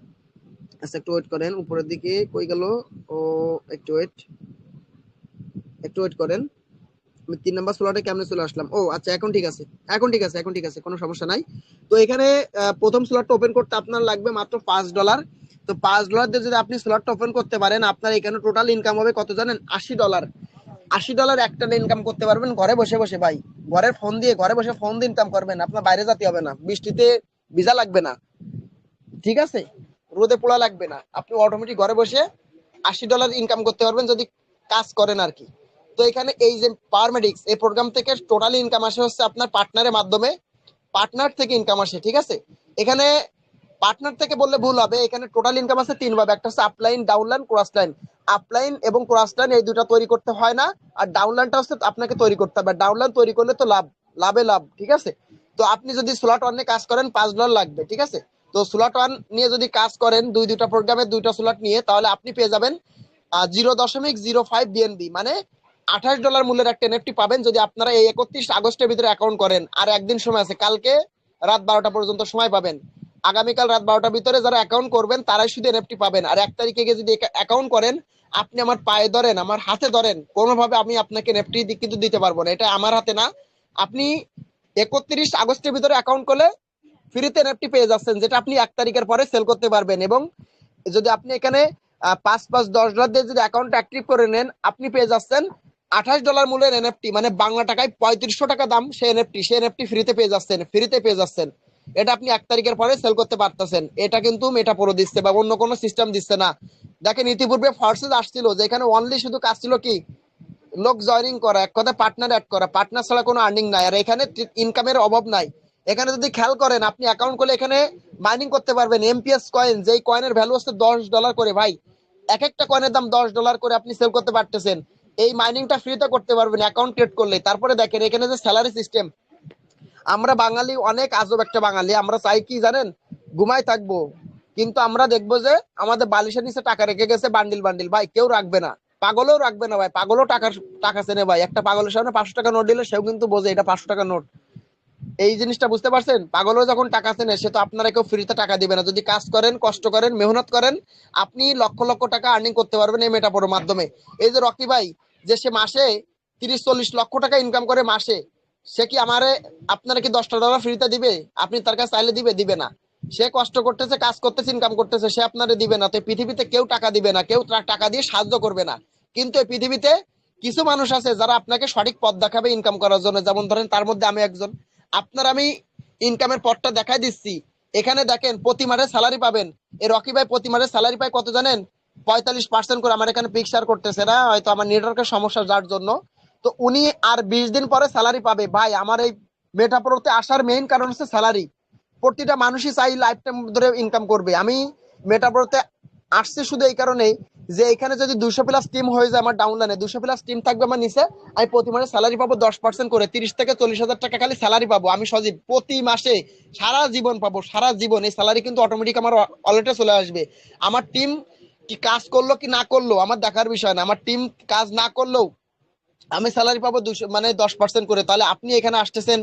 Speaker 1: আচ্ছা একটু ওয়েট করেন, উপরের দিকে কই গেল, ও একটু ওয়েট, একটু ওয়েট করেন। আমি 3 নম্বর স্লটে কেমনে চলে আসলাম, ও আচ্ছা এখন ঠিক আছে, এখন ঠিক আছে, এখন ঠিক আছে, কোনো সমস্যা নাই। তো এখানে প্রথম স্লটটা ওপেন করতে আপনার লাগবে মাত্র $5। তো $5 দিয়ে যদি আপনি স্লটটা ওপেন করতে পারেন, আপনার এখানে টোটাল ইনকাম হবে কত জানেন, $80। $80 একটা ইনকাম করতে পারবেন ঘরে বসে বসে ভাই। ঘরের ফোন দিয়ে, ঘরে বসে ফোন দিয়ে ইনকাম করবেন, আপনার বাইরে যেতে হবে না, বৃষ্টিতে ভিজা লাগবে না, ঠিক আছে, রোদে পোড়া লাগবে না, আপনি অটোমেটিক ঘরে বসে $80 ইনকাম করতে পারবেন যদি কাজ করেন আর কি। তো এখানে এই যে পারমেডিক্স এই প্রোগ্রাম থেকে টোটালি ইনকাম আসে হচ্ছে আপনার পার্টনারের মাধ্যমে, পার্টনার থেকে ইনকাম আসে, ঠিক আছে। এখানে পার্টনার থেকে বললে ভুল হবে, এখানে টোটাল ইনকাম আছে তিন ভাবে, একটা হচ্ছে upline, downline, cross line. Upline এবং ক্রস লাইন এই দুটা তৈরি করতে হয় না, আর ডাউনলাইনটা হচ্ছে আপনাকে তৈরি করতে হবে। ডাউনলাইন তৈরি করলে তো লাভ, লাভে লাভ, ঠিক আছে। তো আপনি যদি স্লট ওয়ান নিয়ে কাজ করেন $5 লাগবে, ঠিক আছে। তো স্লট ওয়ান নিয়ে যদি কাজ করেন দুইটা প্রোগ্রামের দুইটা স্লট নিয়ে, তাহলে আপনি পেয়ে যাবেন 0.05 BNB, মানে $28 মূল্যের একটা এনএফটি পাবেন যদি আপনারা এই 31 আগস্টের ভিতরে অ্যাকাউন্ট করেন। আর একদিন সময় আছে, কালকে রাত 12টা পর্যন্ত সময় পাবেন। আগামীকাল রাত 12টার ভিতরে যারা অ্যাকাউন্ট করবেন তারাই শুধু এনএফটি পাবেন। আর 1 তারিখে গিয়ে যদি অ্যাকাউন্ট করেন, আপনি আমার পায়ে ধরেন, আমার হাতে ধরেন, কোনোভাবে আমি আপনাকে এনএফটি কিন্তু দিতে পারবো না, এটা আমার হাতে না। আপনি 31 আগস্টের ভিতরে অ্যাকাউন্ট করলে ফ্রিতে এনএফটি পেয়ে যাচ্ছেন, যেটা আপনি 1 তারিখের পরে সেল করতে পারবেন। এবং যদি আপনি এখানে 5 5 10 ডলার দিয়ে যদি অ্যাকাউন্ট অ্যাক্টিভ করে নেন, আপনি পেয়ে যাচ্ছেন $28 মূল্যের এনএফটি, মানে বাংলা টাকায় 3500 টাকা দাম সে এনএফটি, সে এনএফটি ফ্রিতে পেয়ে যাচ্ছেন, ফ্রিতে পেয়ে যাচ্ছেন। এটা আপনি 1 তারিখের পরে সেল করতে পারতেছেন। এটা কিন্তু মেটা প্রো দিচ্ছে বা অন্য কোনো সিস্টেম দিচ্ছে না। দেখেন ইতিপূর্বে ফর্সেস আসছিল, যেখানে অনলি শুধু কাজ ছিল কি, লোক জয়নিং করা, এক কথায় পার্টনার অ্যাড করা, পার্টনার ছাড়া কোনো আর্নিং নাই। আর এখানে ইনকামের অভাব নাই। এখানে যদি খেয়াল করেন, আপনি অ্যাকাউন্ট করলে এখানে মাইনিং করতে পারবেন এমপিএস কয়েন, যেই কয়েনের ভ্যালু হচ্ছে $10 করে ভাই। এক একটা কয়েনের দাম $10 করে আপনি সেল করতে পারতেছেন। এই মাইনিংটা ফ্রিতে করতে পারবেন অ্যাকাউন্ট ক্রিয়েট করলে। তারপরে দেখেন এখানে যে স্যালারি সিস্টেম, আমরা বাঙালি অনেক আজব একটা বাঙালি, আমরা চাই কি জানেন, ঘুমাই থাকবো, কিন্তু আমরা দেখবো যে আমাদের বালিশের নিচে টাকা রেখে গেছে বান্ডিল বান্ডিল, ভাই কেউ রাখবে না, পাগলও রাখবে না ভাই, পাগলও টাকা চেনে ভাই। একটা পাগলের সামনে 500 টাকা নোট দিলে সেও কিন্তু বোঝে এটা 500 টাকা নোট। এই জিনিসটা বুঝতে পারছেন, পাগলও যখন টাকা চেনে সে তো আপনারা কেউ ফ্রিতে টাকা দিবে না। যদি কাজ করেন, কষ্ট করেন, মেহনত করেন, আপনি লক্ষ লক্ষ টাকা আর্নিং করতে পারবেন এই মেটাপোর মাধ্যমে। এই যে রকি ভাই, যে সে মাসে 30 40 লক্ষ টাকা ইনকাম করে মাসে, সে কি আমারে, আপনারা কি $10টা ফ্রিতে দিবে? আপনি তার কাছে চাইলে দিবে? দিবে না। সে কষ্ট করতেছে, কাজ করতেছে, ইনকাম করতেছে, সে আপনারে দিবে না। তো পৃথিবীতে কেউ টাকা দিবে না, কেউ টাকা দিয়ে সাহায্য করবে না। কিন্তু এই পৃথিবীতে কিছু মানুষ আছে যারা আপনাকে সঠিক পথ দেখাবে ইনকাম করার জন্য, যেমন ধরেন তার মধ্যে আমি একজন। আপনার আমি ইনকামের পথটা দেখাই দিচ্ছি। এখানে দেখেন প্রতি মাসে স্যালারি পাবেন। এই রকি ভাই প্রতি মাসে স্যালারি পায় কত জানেন, 45% করে। আমার এখানে পিকচার করতেছে না, হয়তো আমার নেটওয়ার্কের সমস্যা যার জন্য। তো উনি আর 20 দিন পরে স্যালারি পাবে ভাই। আমার এই মেটাপ্রোতে আসার মেইন কারণ হচ্ছে স্যালারি। প্রতিটা মানুষই চাই লাইফ টাইম ধরে ইনকাম করবে। আমি মেটাপ্রোতে আসছে শুধু এই কারণে যে এখানে যদি 200+ টিম হয়ে যায়, আমার ডাউনলাইনে 200+ টিম থাকবে আমার নিচে, আমি প্রতি মাসে স্যালারি পাবো 10% করে, 30 থেকে 40 হাজার টাকা খালি স্যালারি পাবো আমি সজীব প্রতি মাসে। সারা জীবন পাবো, সারা জীবন। এই স্যালারি কিন্তু অটোমেটিক আমার ওয়ালেটে চলে আসবে। আমার টিম কি কাজ করলো কি না করলো আমার দেখার বিষয় না, আমার টিম কাজ না করলেও আমি স্যালারি পাবো 200, মানে 10% করে। তাহলে আপনি এখানে আসতেছেন,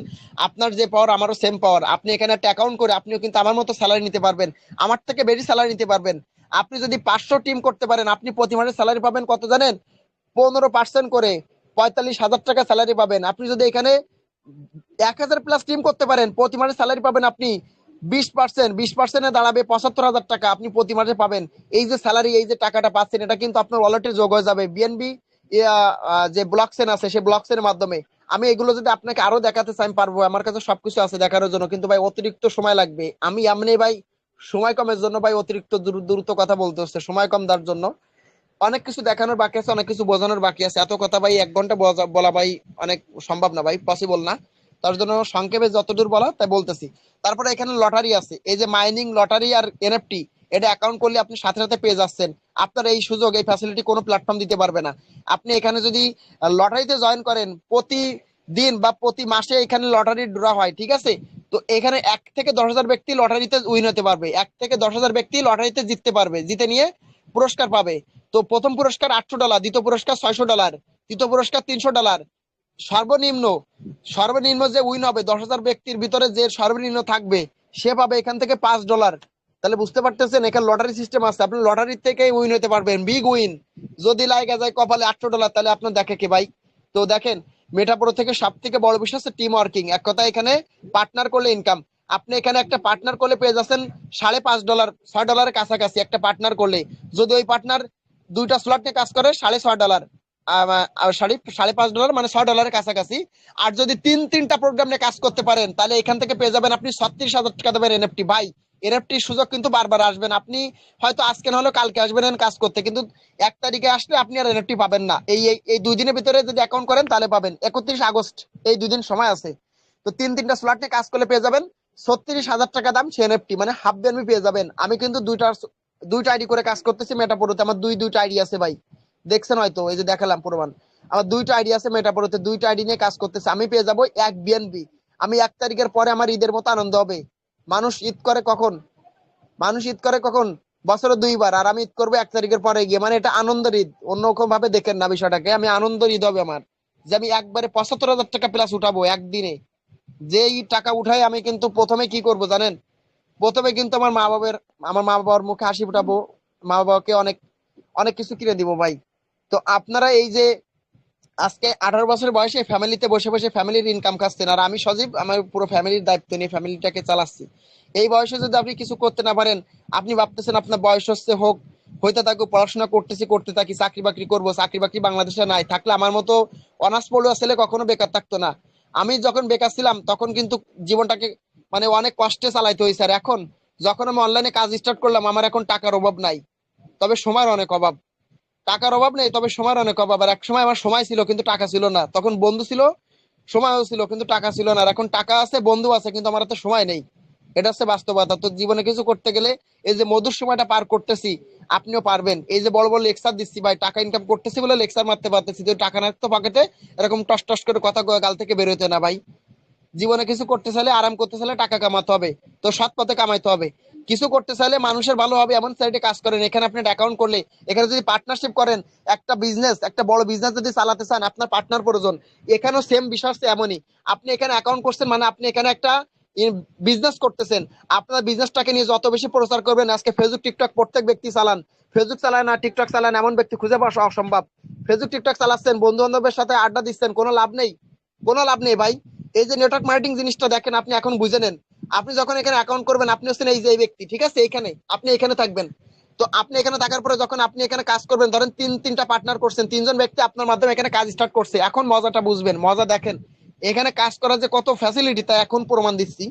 Speaker 1: আপনার যে পাওয়ার আমারও সেম পাওয়ার, আপনি এখানে একটা অ্যাকাউন্ট করে আপনিও কিন্তু আমার মতো স্যালারি নিতে পারবেন, আমার থেকে বেশি স্যালারি নিতে পারবেন। আপনি যদি 500 টিম করতে পারেন, আপনি প্রতি মাসে স্যালারি পাবেন কত জানেন, 15% করে 45,000 টাকা স্যালারি পাবেন। আপনি যদি এখানে 1,000 প্লাস টিম করতে পারেন, প্রতি মাসে স্যালারি পাবেন আপনি 20%, দাঁড়াবে 75,000 টাকা আপনি প্রতি মাসে পাবেন। এই যে স্যালারি, এই যে টাকাটা পাচ্ছেন, এটা কিন্তু আপনার ওয়ালেটে যোগ হয়ে যাবে বিএনবি যে ব্লক চেন আছে সেই ব্লক চেনের মাধ্যমে। আমি এগুলো যদি আপনাকে আরো দেখাতে চাই আমি পারবো, আমার কাছে সবকিছু আছে দেখানোর জন্য, কিন্তু ভাই অতিরিক্ত সময় লাগবে। আমি এমনি ভাই সময় কমের জন্য ভাই অতিরিক্ত দ্রুত কথা বলতে হচ্ছে, সময় কম দেওয়ার জন্য। অনেক কিছু দেখানোর বাকি আছে, অনেক কিছু বোঝানোর বাকি আছে। এত কথা ভাই 1 ঘন্টা বলা ভাই অনেক সম্ভব না ভাই, পসিবল না। তার জন্য সংক্ষেপে যতদূর বলা তাই বলতেছি। তারপরে এখানে লটারি আছে, এই যে মাইনিং লটারি আর এনএফটি, এটা অ্যাকাউন্ট করলে আপনি সাথে সাথে পেয়ে যাচ্ছেন। আপনার এই সুযোগ, এই ফ্যাসিলিটি কোনো প্ল্যাটফর্ম দিতে পারবে না। আপনি এখানে যদি লটারিতে জয়েন করেন, প্রতিদিন বা প্রতি মাসে এখানে লটারি ড্র হয়, ঠিক আছে? তো এখানে 1 থেকে 10,000 ব্যক্তি লটারিতে উইন হতে পারবে, 1 থেকে 10,000 ব্যক্তি লটারিতে জিততে পারবে, জিতে নিয়ে পুরস্কার পাবে। তো প্রথম পুরস্কার $800, দ্বিতীয় পুরস্কার $600, তৃতীয় পুরস্কার $300। সর্বনিম্ন সর্বনিম্ন যে উইন হবে 10,000 ব্যক্তির ভিতরে, যে সর্বনিম্ন থাকবে সে পাবে এখান থেকে $5। তাহলে বুঝতে পারতেছেন এখানে লটারি সিস্টেম আছে, আপনি লটারি থেকে উইন হতে পারবেন, বিগ উইন। যদি লাগা যায় কপালে $800, তাহলে আপনার দেখে কে ভাই? তো দেখেন, মেটাপ্রো থেকে সব থেকে বড় বিষয় হচ্ছে টিম ওয়ার্কিং। এক কথা এখানে পার্টনার করলে ইনকাম। আপনি এখানে একটা পার্টনার করলে পেয়ে যাচ্ছেন $5.5, $6 কাছাকাছি একটা পার্টনার করলে। যদি ওই পার্টনার 2টা স্লট নিয়ে কাজ করে $6.5, $5.5 মানে $6 কাছাকাছি। আর যদি তিনটা প্রোগ্রাম নিয়ে কাজ করতে পারেন, তাহলে এখান থেকে পেয়ে যাবেন আপনি 36,000 টাকা দেবেন এনএফটি। ভাই এনএফটির সুযোগ কিন্তু বারবার আসবেন, আপনি হয়তো আজকে না হলেও কালকে আসবেন কাজ করতে, কিন্তু 1 তারিখে আসলে আপনি আর এনএফটি পাবেন না। এই 2 দিনের ভিতরে যদি অ্যাকাউন্ট করেন তাহলে পাবেন। 31 আগস্ট, এই 2 দিন সময় আছে। তো তিনটা স্লট নিয়ে কাজ করলে পেয়ে যাবেন 36,000 টাকা দাম সে এনএফটি, মানে হাফ বিএনপি পেয়ে যাবেন। আমি কিন্তু দুইটা আইডি করে কাজ করতেছি মেটাপোরোতে, আমার দুইটা আইডি আছে ভাই, দেখছেন হয়তো, এই যে দেখালাম প্রমাণ। আমার দুইটা আইডি আছে মেটাপোরোতে, দুইটা আইডি নিয়ে কাজ করতেছে, আমি পেয়ে যাবো 1 বিএনপি। আমি 1 তারিখের পরে আমার ঈদের মতো আনন্দ হবে। মানুষ ঈদ করে কখন? মানুষ ঈদ করে কখন? বছরে 2 বার, আর আমি ঈদ করবো 1 তারিখের পরে গিয়ে, মানে এটা আনন্দের ঈদ। অন্য রকম ভাবে দেখেন না বিষয়টাকে, আমি আনন্দের ঈদ হবে আমার, যে আমি একবারে 75,000 টাকা প্লাস উঠাবো একদিনে। যেই টাকা উঠাই আমি কিন্তু প্রথমে কি করব জানেন? প্রথমে কিন্তু আমার মা বাবার মুখে হাসি ফুটাবো, মা বাবাকে অনেক অনেক কিছু কিনে দিব ভাই। তো আপনারা এই যে আজকে 18 বছর বয়সে ফ্যামিলিতে বসে বসে ফ্যামিলির ইনকাম খাচ্ছেন, আর আমি সজীব আমার পুরো ফ্যামিলির দায়িত্ব নিয়ে ফ্যামিলিটাকে চালাচ্ছি। এই বয়সে যদি আপনি কিছু করতে না পারেন, আপনি ভাবতেছেন আপনার বয়স হচ্ছে, হোক, হইতে থাকো, পড়াশোনা করতেছি, করতে থাকি, চাকরি বাকরি করবো, চাকরি বাকরি বাংলাদেশে নাই, থাকলে আমার মতো অনার্স পড়ুয়া ছেলে কখনো বেকার থাকতো না। আমি যখন বেকার ছিলাম তখন কিন্তু জীবনটাকে মানে অনেক কষ্টে চালাইতে হয়েছে। আর এখন যখন আমি অনলাইনে কাজ স্টার্ট করলাম, আমার এখন টাকার অভাব নাই, তবে সময়ের অনেক অভাব। টাকার অভাব নেই, তবে সময়ের অনেক অভাব। আর এক সময় আমার সময় ছিল কিন্তু টাকা ছিল না, তখন বন্ধু ছিল, সময়ও ছিল কিন্তু টাকা ছিল না। আর এখন টাকা আছে, বন্ধু আছে, কিন্তু আমার হাতে সময় নেই। এটা হচ্ছে বাস্তবতা। তো জীবনে কিছু করতে গেলে এই যে মধুর সময়টা পার করতেছি, আপনিও পারবেন। এই যে বড় বড় লেকচার দিচ্ছি ভাই, টাকা ইনকাম করতেছি বলে লেকচার মারতে পারতেছি, যদি টাকা না তো পকেটে, এরকম টস টস করে কথা গাল থেকে বেরোতে না ভাই। জীবনে কিছু করতে চাইলে, আরাম করতে চাইলে টাকা কামাতে হবে, তো সৎ পথে কামাইতে হবে। কিছু করতে চাইলে মানুষের ভালো হবে এমন সাইডে কাজ করেন। এখানে আপনি অ্যাকাউন্ট করলে, এখানে যদি পার্টনারশিপ করেন, একটা বিজনেস, একটা বড় বিজনেস যদি চালাতে চান, আপনার পার্টনার প্রয়োজন। এখানেও সেম বিষয় হচ্ছে এমনই। আপনি এখানে অ্যাকাউন্ট করছেন মানে আপনি এখানে একটা বিজনেস করতেছেন। আপনার বিজনেসটাকে নিয়ে যত বেশি প্রচার করবেন, আজকে ফেসবুক টিকটক প্রত্যেক ব্যক্তি চালান, ফেসবুক চালায় না টিকটক চালান এমন ব্যক্তি খুঁজে পাওয়া অসম্ভব। ফেসবুক টিকটক চালাচ্ছেন, বন্ধু বান্ধবের সাথে আড্ডা দিচ্ছেন, কোনো লাভ নেই, কোনো লাভ নেই ভাই। এই যে নেটওয়ার্ক মার্কেটিং জিনিসটা দেখেন, আপনি এখন বুঝে নেন। আপনি যখন এখানে অ্যাকাউন্ট করবেন, আপনি হচ্ছেন এই যে এই ব্যক্তি, ঠিক আছে? এখানে আপনি এখানে থাকবেন। তো আপনি এখানে থাকার পরে যখন আপনি এখানে কাজ করবেন, ধরেন তিনটা পার্টনার করছেন, 3জন ব্যক্তি আপনার মাধ্যমে এখানে কাজ স্টার্ট করছে। এখন মজাটা বুঝবেন, মজা দেখেন। এখানে কাজ করার যে কত ফ্যাসিলিটি তা এখন প্রমাণ দিচ্ছি।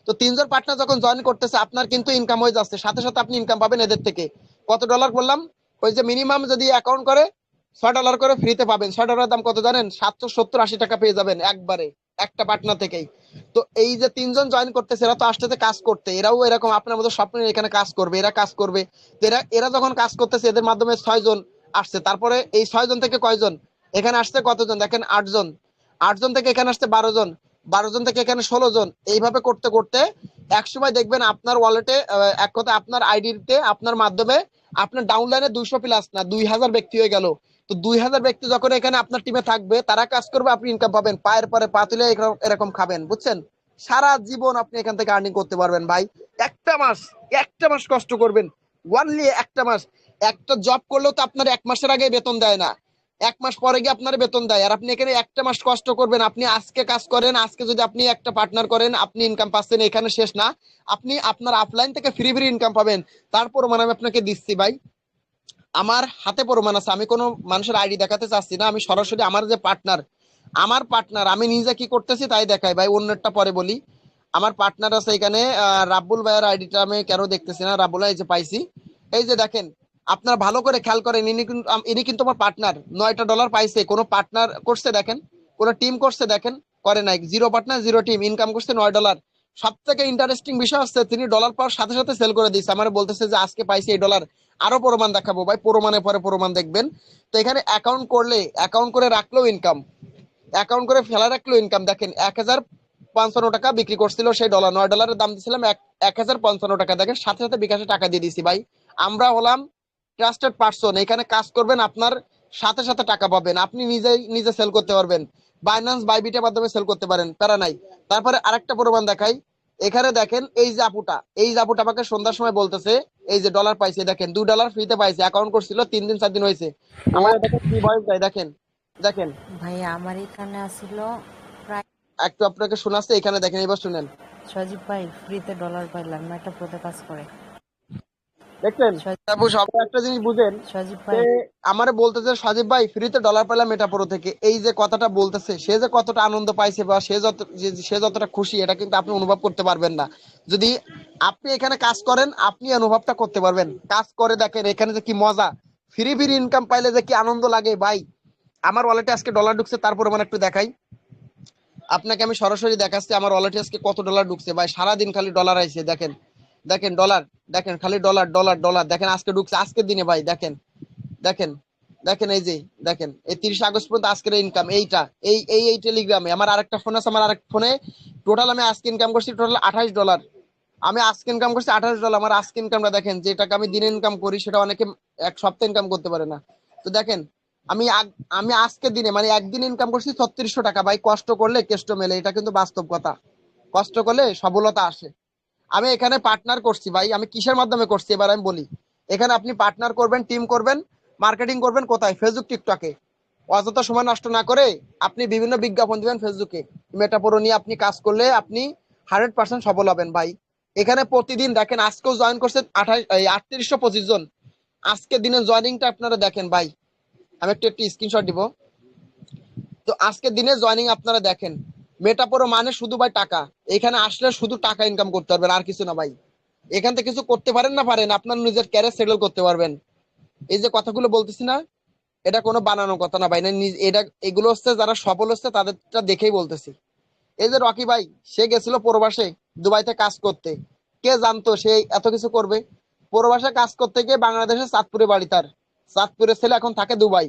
Speaker 1: তো 3জন পার্টনার যখন জয়েন করতেছে, আপনার কিন্তু ইনকাম হয়ে যাচ্ছে, সাথে সাথে আপনি ইনকাম পাবেন এদের থেকে। কত ডলার বললাম? ওই যে মিনিমাম যদি অ্যাকাউন্ট করে $6 করে ফ্রিতে পাবেন। $6 দাম কত জানেন? 770-80 টাকা পেয়ে যাবেন একবারে, একটা পার্টনার থেকেই। তো এই যে 3জন জয়েন করতেছে, এরা তো আসতেছে কাজ করতে, এরাও এরকম আপনার মতো স্বপ্ন নিয়ে এখানে কাজ করবে, এরা কাজ করবে। তো এরা এরা যখন কাজ করতেছে, এদের মাধ্যমে 6জন আসছে। তারপরে এই 6জন থেকে কয়জন এখানে আসছে? কতজন দেখেন? 8জন। 8জন থেকে এখানে আসছে 12জন, 12জন থেকে এখানে 16জন। এইভাবে করতে করতে একসময় দেখবেন আপনার ওয়ালেটে, এক কথা আপনার আইডিতে, আপনার মাধ্যমে আপনার ডাউনলাইনে 200 প্লাস না 2,000 ব্যক্তি হয়ে গেল। তো 2,000 ব্যক্তি যখন এখানে আপনার টিমে থাকবে, তারা কাজ করবে, আপনি ইনকাম পাবেন, পায়ের পরে পা তুলে এরকম খাবেন, বুঝছেন? সারা জীবন আপনি এখান থেকে আর্নিং করতে পারবেন ভাই। একটা মাস, একটা মাস কষ্ট করবেন, ওয়ানলি একটা মাস। একটা জব করলেও তো আপনার 1 মাসের আগে বেতন দেয় না। এক মাস পরে গিয়ে আপনার বেতন দেয়। আর আপনি এখানে একটা মাস কষ্ট করবেন, আপনি আজকে কাজ করেন, আজকে যদি আপনি একটা পার্টনার করেন আপনি ইনকাম পাচ্ছেন, এখানে শেষ না, আপনি আপনার আপলাইন থেকে ফ্রি ফ্রি ইনকাম পাবেন। তারপর মানে আমি আপনাকে দিচ্ছি ভাই, আমার হাতে প্রমাণ আছে, আমি কোনো মানুষের আইডি দেখাতে চাচ্ছি না, আমি সরাসরি আমার পার্টনার আমি নিজে কি করতেছি তাই দেখাই ভাই, অন্যটা পরে বলি। আমার পার্টনার আছে এখানে, রাব্বুল ভাইয়ের আইডিটা আমি কেন দেখতেছি না, রাব্বুল ভাই এই যে পাইছি, এই যে দেখেন, আপনারা ভালো করে খেয়াল করেন, ইনি কিন্তু আমার পার্টনার, $9 পাইছে, কোনো পার্টনার করছে দেখেন, কোনো টিম করছে দেখেন, করে নাই, zero partner zero team, income করছে $9। সব থেকে ইন্টারেস্টিং বিষয় হচ্ছে তিনি ডলার পাওয়ার সাথে সাথে সেল করে দিচ্ছে, আমার বলতেছে যে আজকে পাইছি এই ডলার, আরো প্রমাণ দেখাবো ভাই, প্রমাণের পরে প্রমাণ দেখবেন। তো এখানে অ্যাকাউন্ট করলে, অ্যাকাউন্ট করে রাখলেও ইনকাম, অ্যাকাউন্ট করে ফেলা রাখলেও ইনকাম, দেখেন 1055 টাকা বিক্রি করছিল সেই ডলার, $9 দাম দিয়েছিলাম, 1055 টাকা, দেখেন সাথে সাথে বিকাশে টাকা দিয়ে দিছি ভাই। আমরা হলাম ট্রাস্টেড পার্সন, এখানে কাজ করবেন আপনার সাথে সাথে টাকা পাবেন, আপনি নিজেই নিজে সেল করতে পারবেন, বাইন্যান্স বাইবিটের মাধ্যমে সেল করতে পারেন, প্যারা নাই। তারপরে আরেকটা প্রমাণ দেখাই, এখানে দেখেন এই যে আপুটা আমাকে সন্ধ্যার সময় বলতেছে এই যে ডলার পাইছে, দেখেন $2 ফ্রিতে পাইছে, অ্যাকাউন্ট করছিল 3 দিন 4 দিন হয়েছে, আমার দেখেন কি ভয়েস দেয়, দেখেন দেখেন,
Speaker 3: ভাইয়া আমার এখানে আসিল প্রায়
Speaker 1: একটু আপনাকে শোনাচ্ছে, এখানে দেখেন, এবার শুনেন,
Speaker 3: সজীব ভাই ফ্রিতে ডলার পাইলাম, একটা প্রতে কাজ করে।
Speaker 1: দেখছেন?
Speaker 3: সজীব
Speaker 1: তারপর সবাই একটা জিনিস বুঝেন,
Speaker 3: সজীব
Speaker 1: যে
Speaker 3: ভাই
Speaker 1: আমারে বলতেছে সজীব ভাই ফ্রিতে ডলার পেলাম মেটাপোরো থেকে, এই যে কথাটা বলতেছে, সে যে কতটা আনন্দ পাইছে বা সে যতটা খুশি, এটা কিন্তু আপনি অনুভব করতে পারবেন না, যদি আপনি এখানে কাজ করেন আপনি অনুভবটা করতে পারবেন, কাজ করে দেখেন এখানে যে কি মজা, ফ্রি ফ্রি ইনকাম পাইলে যে কি আনন্দ লাগে ভাই। আমার ওয়ালেটে আজকে ডলার ঢুকছে, তারপরে মানে একটু দেখাই আপনাকে, আমি সরাসরি দেখাচ্ছি আমার ওয়ালেটে আজকে কত ডলার ঢুকছে ভাই, সারাদিন খালি ডলার আইছে, দেখেন দেখেন ডলার, দেখেন খালি ডলার ডলার ডলার, দেখেন আজকে ঢুকছে আজকের দিনে ভাই, দেখেন দেখেন দেখেন, এই যে দেখেন, এই 30 আগস্ট পর্যন্ত আজকের ইনকাম এইটা, এই টেলিগ্রামে, আমার আরেকটা ফোন আছে, আমার আরেক ফোনে টোটাল আমি আজকে ইনকাম করছি টোটাল $28, আমি আজকে ইনকাম করছি $28, আমার আজকে ইনকামটা দেখেন, যে টাকা আমি দিনে ইনকাম করি সেটা অনেকে এক সপ্তাহে ইনকাম করতে পারে না। তো দেখেন, আমি আজকে দিনে মানে একদিন ইনকাম করছি 3600 টাকা ভাই, কষ্ট করলে কেষ্ট মেলে, এটা কিন্তু বাস্তব কথা, কষ্ট করলে সফলতা আসে। আমি এখানে পার্টনার করছি ভাই, আমি কিসের মাধ্যমে করছি এবার আমি বলি, এখানে আপনি পার্টনার করবেন, টিম করবেন, মার্কেটিং করবেন কোথায়, ফেসবুক টিকটকে, অযথা সময় নষ্ট না করে আপনি বিভিন্ন বিজ্ঞাপন দিবেন ফেসবুকে, মেটাপোরো নিয়ে আপনি কাজ করলে আপনি 100% সফল হবেন ভাই। এখানে প্রতিদিন দেখেন, আজকেও জয়েন করছে 3825 জন, আজকে দিনের জয়েনিংটা আপনারা দেখেন ভাই, আমি একটু স্ক্রিনশট দিব। তো আজকের দিনে জয়েনিং আপনারা দেখেন, মেটাপোরো মানে শুধু ভাই টাকা, এখানে আসলে শুধু টাকা ইনকাম করতে পারবেন, আর কিছু না ভাই, এখান থেকে কিছু করতে পারেন না পারেন, আপনার নিজের ক্যারিয়ার সেটেল করতে পারবেন। এই যে কথাগুলো বলতেছি না, এটা কোনো বানানো কথা না ভাই, না এটা এগুলো হচ্ছে যারা সফল হচ্ছে তাদেরটা দেখেই বলতেছি। এই যে রকি ভাই, সে গেছিল প্রবাসে দুবাইতে কাজ করতে, কে জানতো সে এত কিছু করবে, প্রবাসে কাজ করতে গিয়ে বাংলাদেশের চাঁদপুরে বাড়ি তার, চাঁদপুরের ছেলে এখন থাকে দুবাই,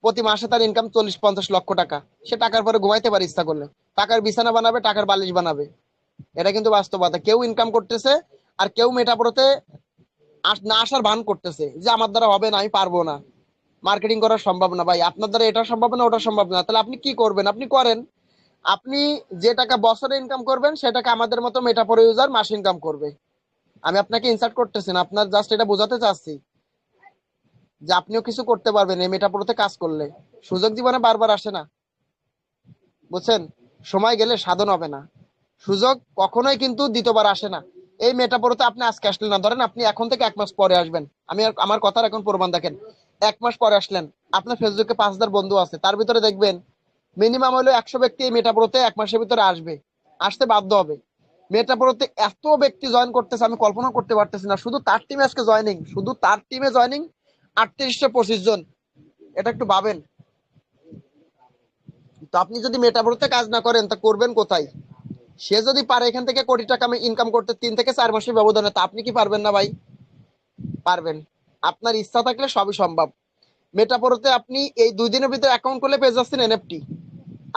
Speaker 1: প্রতি মাসে তার ইনকাম 40-50 লক্ষ টাকা, সে টাকার পরে ঘুমাইতে পারে ইচ্ছা করলে, টাকার বিছানা বানাবে, টাকার বালিশ বানাবে, এটা কিন্তু বাস্তবতা, কেউ ইনকাম করতেছে আর কেউ মেটাপোড়োতে না আসার ভান করতেছে যে আমার দ্বারা হবে না, আমি পারবো না, মার্কেটিং করা সম্ভব না ভাই, আপনার দ্বারা এটা সম্ভব না ওটা সম্ভব না, তাহলে আপনি কি করবেন, আপনি করেন, আপনি যে টাকা বছরে ইনকাম করবেন সে টাকা আমাদের মতো মেটাপোরো ইউজার মাসে ইনকাম করবে। আমি আপনাকে ইনসার্ট করতেছি না, আপনার জাস্ট এটা বোঝাতে চাচ্ছি যে আপনিও কিছু করতে পারবেন এই মেটাপোরোতে কাজ করলে, সুযোগ জীবনে বারবার আসে না, বুঝছেন, সময় গেলে সাধন হবে না, সুযোগ কখনোই কিন্তু দ্বিতীয়বার আসে না। এই মেটাপোরোতে আপনি আজকে আসলেন না, ধরেন আপনি এখন থেকে 1 মাস পরে আসবেন, আমার কথার এখন প্রমাণ দেখেন, 1 মাস পরে আসলেন, আপনার ফেসবুকে 5000 বন্ধু আছে, তার ভিতরে দেখবেন মিনিমাম হলো 100 ব্যক্তি এই মেটাপোরোতে 1 মাসের ভিতরে আসবে, আসতে বাধ্য হবে। মেটাপোরোতে এত ব্যক্তি জয়েন করতেছে আমি কল্পনা করতে পারতেছি না, শুধু তার টিমে আজকে জয়েনিং, শুধু তার টিমে জয়েনিং 3825 জন, এটা একটু ভাবেন। তো আপনি যদি মেটাপোরোতে কাজ না করেন তা করবেন কোথায়? সে যদি পারে এখান থেকে কোটি টাকা ইনকাম করতে 3 থেকে 4 মাসের ব্যবধানে, তা আপনি কি পারবেন না ভাই? পারবেন, আপনার ইচ্ছা থাকলে সবই সম্ভব। মেটাপোরোতে আপনি এই 2 দিনের ভিতরে অ্যাকাউন্ট করলে পেয়ে যাচ্ছেন এনএফটি,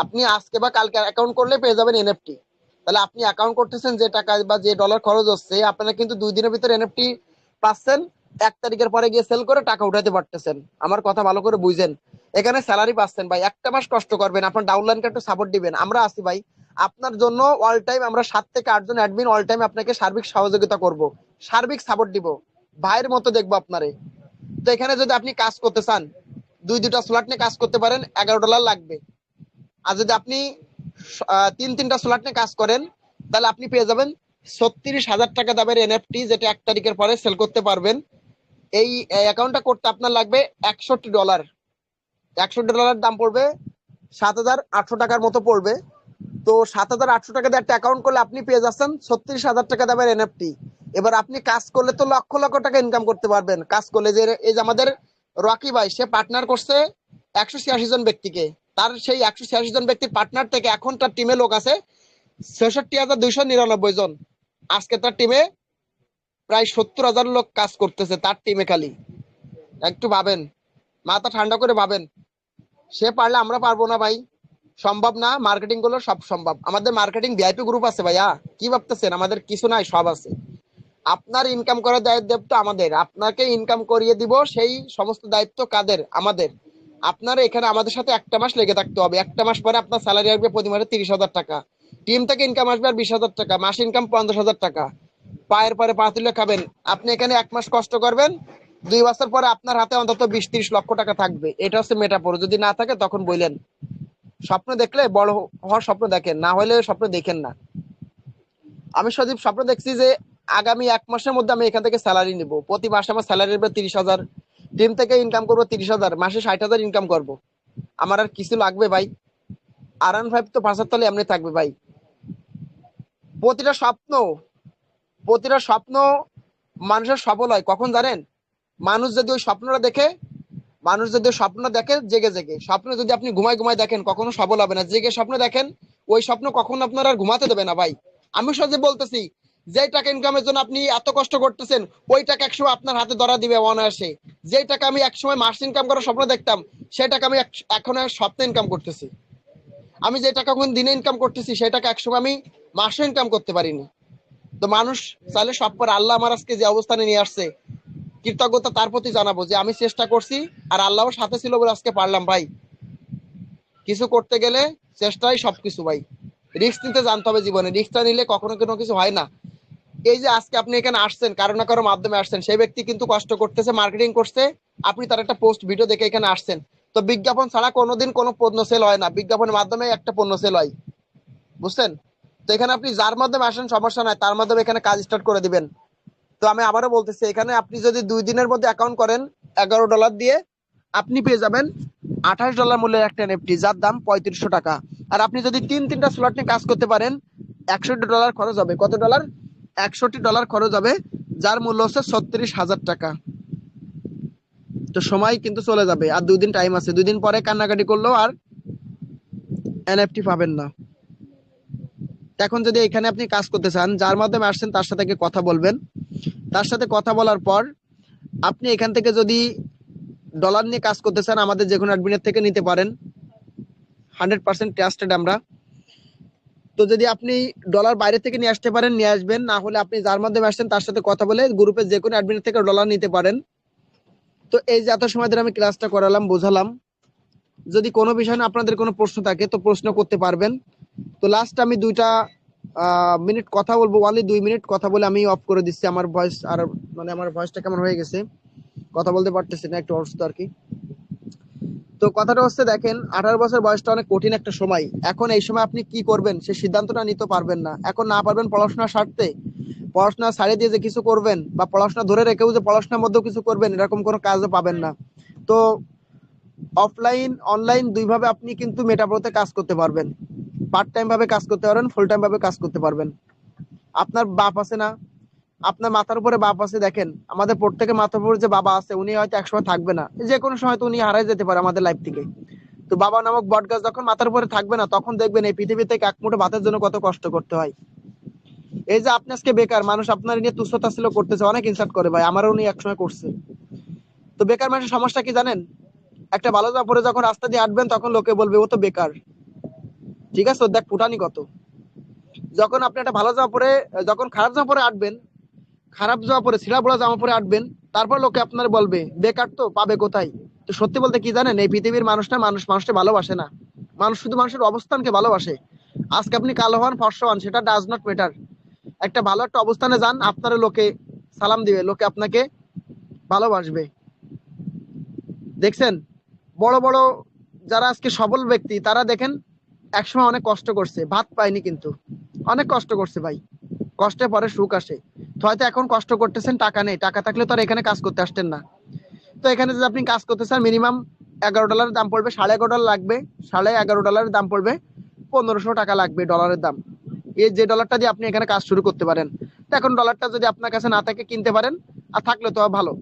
Speaker 1: আপনি আজকে বা কালকে অ্যাকাউন্ট করলে পেয়ে যাবেন এনএফটি। তাহলে আপনি অ্যাকাউন্ট করতেছেন, যে টাকা বা যে ডলার খরচ হচ্ছে আপনারা কিন্তু 2 দিনের ভিতরে এনএফটি পাচ্ছেন, 1 তারিখের পরে গিয়ে সেল করে টাকা উঠাতে পারতেছেন। আমার কথা ভালো করে বুঝেন, এখানে স্যালারি পাচ্ছেন ভাই, একটা মাস কষ্ট করবেন, আপনার ডাউনলাইনকে একটু সাপোর্ট দিবেন, আমরা আছি ভাই আপনার জন্য অল টাইম, আমরা 7 থেকে 8 জন অ্যাডমিন অল টাইম আপনাকে সার্বিক সহযোগিতা করব, সার্বিক সাপোর্ট দিব, ভাইয়ের মতো দেখবো আপনারে। তো এখানে যদি আপনি কাজ করতে চান, দুইটা স্লট নিয়ে কাজ করতে পারেন, $11 লাগবে। আর যদি আপনি তিনটা স্লট নিয়ে কাজ করেন, তাহলে আপনি পেয়ে যাবেন 36,000 টাকা দামের এনএফটি, যেটা 1 তারিখের পরে সেল করতে পারবেন। এই অ্যাকাউন্টটা করতে আপনার লাগবে $61। $61 দাম পড়বে 7,800 টাকার মতো পড়বে। তো 7,800 টাকা দিয়ে একটা অ্যাকাউন্ট করলে আপনি পেয়ে যাচ্ছেন 36,000 টাকা দামের এনএফটি। এবার আপনি কাজ করলে তো লক্ষ লক্ষ টাকা ইনকাম করতে পারবেন কাজ করলে। যে এই যে আমাদের রকি ভাই, সে পার্টনার করছে 186 জন ব্যক্তিকে। তার সেই 186 জন ব্যক্তির পার্টনার থেকে এখন তার টিমে লোক আছে 66,299 জন। আজকে তার টিমে প্রায় 70,000 লোক কাজ করতেছে তার টিমে খালি। একটু ভাবেন, মাথা ঠান্ডা করে ভাবেন। সে পারলে আমরা পারবো না ভাই? সম্ভব না? মার্কেটিং গুলো সব সম্ভব। আমাদের মার্কেটিং ভিআইপি গ্রুপ আছে ভাইয়া, কি ভাবতেছেন আমাদের কিছু নাই? সব আছে। আপনার ইনকাম করার দায়িত্ব আমাদের, আপনাকে ইনকাম করিয়ে দিব সেই সমস্ত দায়িত্ব কাদের? আমাদের। আপনারা এখানে আমাদের সাথে 1 মাস লেগে থাকতে হবে। 1 মাস পরে আপনার স্যালারি আসবে প্রতি মাসে 30,000 টাকা। টিম থেকে ইনকাম আসবে আর 20,000 টাকা, মাস ইনকাম 50,000 টাকা। পায়ের পরে পা তুলে খাবেন। আপনি এখানে 1 মাস কষ্ট করবেন, 2 বছর পরে আপনার হাতে অন্তত 20-30 লক্ষ টাকা থাকবে। এটা হচ্ছে মেটাফোর। যদি না থাকে তখন বললেন। স্বপ্ন দেখলে বড় হওয়ার স্বপ্ন দেখেন, না হলে স্বপ্ন দেখেন না। আমি সজীব স্বপ্ন দেখছি যে আগামী 1 মাসের মধ্যে আমি এখান থেকে স্যালারি নিব। প্রতি মাসে আমার স্যালারি হবে 30,000। টিম থেকে ইনকাম করবো 30,000, মাসে 60,000 ইনকাম করব। আমার আর কিছু লাগবে ভাই? R15 তো 75 এমনি থাকবে ভাই। প্রতিটা স্বপ্ন, প্রতিটা স্বপ্ন মানুষের সফল হয় কখন জানেন? মানুষ যদি ওই স্বপ্নটা দেখে, মানুষ যদি ওই স্বপ্ন দেখে জেগে জেগে। স্বপ্ন যদি আপনি ঘুমায় ঘুমায় দেখেন কখনো সফল হবে না। জেগে স্বপ্ন দেখেন, ওই স্বপ্ন কখনো আপনার আর ঘুমাতে দেবে না ভাই। আমি সজীব বলতেছি, যে টাকা ইনকামের জন্য আপনি এত কষ্ট করতেছেন, ওই টাকা একসময় আপনার হাতে ধরা দিবে অনায়াসে। যে টাকা আমি একসময় মাস ইনকাম করার স্বপ্ন দেখতাম, সেই টাকা আমি এখন স্বপ্নে ইনকাম করতেছি। আমি যে টাকা এখন দিনে ইনকাম করতেছি, সেই টাকা একসময় আমি মাসে ইনকাম করতে পারিনি। তো মানুষ চাইলে সব পর, আল্লাহ আমার আজকে যে অবস্থানে নিয়ে আসছে, কৃতজ্ঞতা তার প্রতি জানাবো যে আমি চেষ্টা করছি আর আল্লাহর সাথে ছিল বলে আজকে পারলাম ভাই। কিছু করতে গেলে চেষ্টাই সবকিছু ভাই। রিস্ক নিতে জানতে হবে জীবনে, রিস্কটা নিলে কখনো কোনো কিছু হয় না। এই যে আজকে আপনি এখানে আসছেন, কারো না কারো মাধ্যমে আসছেন, সেই ব্যক্তি কিন্তু কষ্ট করতেছে, মার্কেটিং করছে। আপনি তার একটা পোস্ট ভিডিও দেখে এখানে আসছেন। তো বিজ্ঞাপন ছাড়া কোনোদিন কোনো পণ্য সেল হয় না, বিজ্ঞাপনের মাধ্যমে একটা পণ্য সেল হয়। বুঝছেন? তো এখানে আপনি যার মাধ্যমে আসেন সমস্যা নাই, তার মাধ্যমে এখানে কাজ স্টার্ট করে দিবেন। তো আমি আবারও বলতেছি, এখানে আপনি যদি 2 দিনের মধ্যে অ্যাকাউন্ট করেন $11 দিয়ে, আপনি পেয়ে যাবেন $28 মূল্যের একটা এনএফটি, যার দাম 3500 টাকা। আর আপনি যদি তিনটা স্লট নিয়ে কাজ করতে পারেন, $61 খরচ হবে। কত ডলার? $61 খরচ হবে, যার মূল্য হচ্ছে 36,000 টাকা। তো সময় কিন্তু চলে যাবে, আর 2 দিন টাইম আছে। 2 দিন পরে কান্নাকাটি করলেও আর এনএফটি পাবেন না। এখন যদি এখানে আপনি কাজ করতে চান, যার মাধ্যমে আসছেন তার সাথে কথা বলবেন। তার সাথে কথা বলার পর আপনি এখান থেকে যদি ডলার নিয়ে কাজ করতে চান, আমাদের যে কোনো অ্যাডমিনের থেকে নিতে পারেন। 100% ট্রাস্টেড আমরা। তো যদি আপনি ডলার বাইরে থেকে নিয়ে আসতে পারেন, নিয়ে আসবেন। না হলে আপনি যার মাধ্যমে আসছেন তার সাথে কথা বলে গ্রুপে যে কোনো অ্যাডমিনের থেকে ডলার নিতে পারেন। তো এই যে এত সময় ধরে আমি ক্লাসটা করালাম, বোঝালাম। যদি কোনো বিষয় নিয়ে আপনাদের কোনো প্রশ্ন থাকে তো প্রশ্ন করতে পারবেন। তো লাস্ট আমি 2 মিনিট কথা বলবো, ওনলি 2 মিনিট কথা বলে আমি অফ করে দিচ্ছি। আমার ভয়েস আর মানে আমার ভয়েসটা কেমন হয়ে গেছে, কথা বলতে পারতেছি না, একটু অসুস্থ আর কি। তো কথাটা হচ্ছে, দেখেন 18 বছর বয়সটা অনেক কঠিন একটা সময়। এখন এই সময় আপনি কি করবেন সে সিদ্ধান্তটা নিতে পারবেন না। এখন না পারবেন পড়াশোনা ছাড়তে, পড়াশোনা ছাড়িয়ে দিয়ে যে কিছু করবেন, বা পড়াশোনা ধরে রেখেও যে পড়াশোনার মধ্যেও কিছু করবেন, এরকম কোনো কাজও পাবেন না। তো অফলাইন অনলাইন দুইভাবে আপনি কিন্তু মেটাপ্রোতে কাজ করতে পারবেন। পার্ট টাইম ভাবে কাজ করতে পারবেন, ফুল টাইম ভাবে কাজ করতে পারবেন। আপনার বাপ আছে না? আপনার মাথার উপরে বাপ আছে। দেখেন আমাদের প্রত্যেকের মাথার উপরে যে বাবা আছে, উনি হয়তো একসময় থাকবে না, যে কোনো সময় তো উনি হারাই যেতে পারে আমাদের লাইফ থেকে। তো বাবা নামক বট গাছ যখন মাথার উপরে থাকবে না, তখন দেখবেন এই পৃথিবী থেকে এক মুঠো ভাতের জন্য কত কষ্ট করতে হয়। এই যে আপনি আজকে বেকার, মানুষ আপনার নিয়ে তুচ্ছ-তাচ্ছিল্য করতেছে, অনেক ইনসাল্ট করে ভাই, আমারও উনি একসময় করছে। তো বেকার মানুষের সমস্যা কি জানেন? একটা ভালো জামা পরে যখন রাস্তা দিয়ে হাঁটবেন, তখন লোকে বলবে ও তো বেকার। ঠিক আছে, ওর দেখ ফুটানি কত। যখন আপনি একটা ভালো জামা পরে, যখন খারাপ জামা পরে হাঁটবেন, খারাপ জামা পরে ছিঁড়া পোড়া জামা পরে হাঁটবেন, তারপর লোকে আপনার বলবে বেকার, তো পাবে কোথায়? তো সত্যি বলতে কি জানেন, এই পৃথিবীর মানুষটা মানুষকে ভালোবাসে না। মানুষ শুধু মানুষের অবস্থানকে ভালোবাসে। আজকে আপনি কালো হন, ফর্সা হন, সেটা ডাজ নট ম্যাটার। একটা ভালো একটা অবস্থানে যান, আপনার লোকে সালাম দিবে, লোকে আপনাকে ভালোবাসবে। দেখছেন, বড় বড় যারা আজকে সবল ব্যক্তি তারা দেখেন একসময় অনেক কষ্ট করছে, ভাত পায়নি, কিন্তু অনেক কষ্ট করছে ভাই। কষ্টের পরে সুখ আসে। তো হয়তো এখন কষ্ট করতেছেন, টাকা নেই, টাকা থাকলে তো আর এখানে কাজ করতে আসতেন না। তো এখানে যদি আপনি কাজ করতে চান, মিনিমাম $11 দাম পড়বে, $11.5 লাগবে, $11.5 দাম পড়বে, 1500 টাকা লাগবে ডলারের দাম। এই যে ডলারটা দিয়ে আপনি এখানে কাজ শুরু করতে পারেন। তো এখন ডলারটা যদি আপনার কাছে না থাকে কিনতে পারেন, আর থাকলে তো ভালো।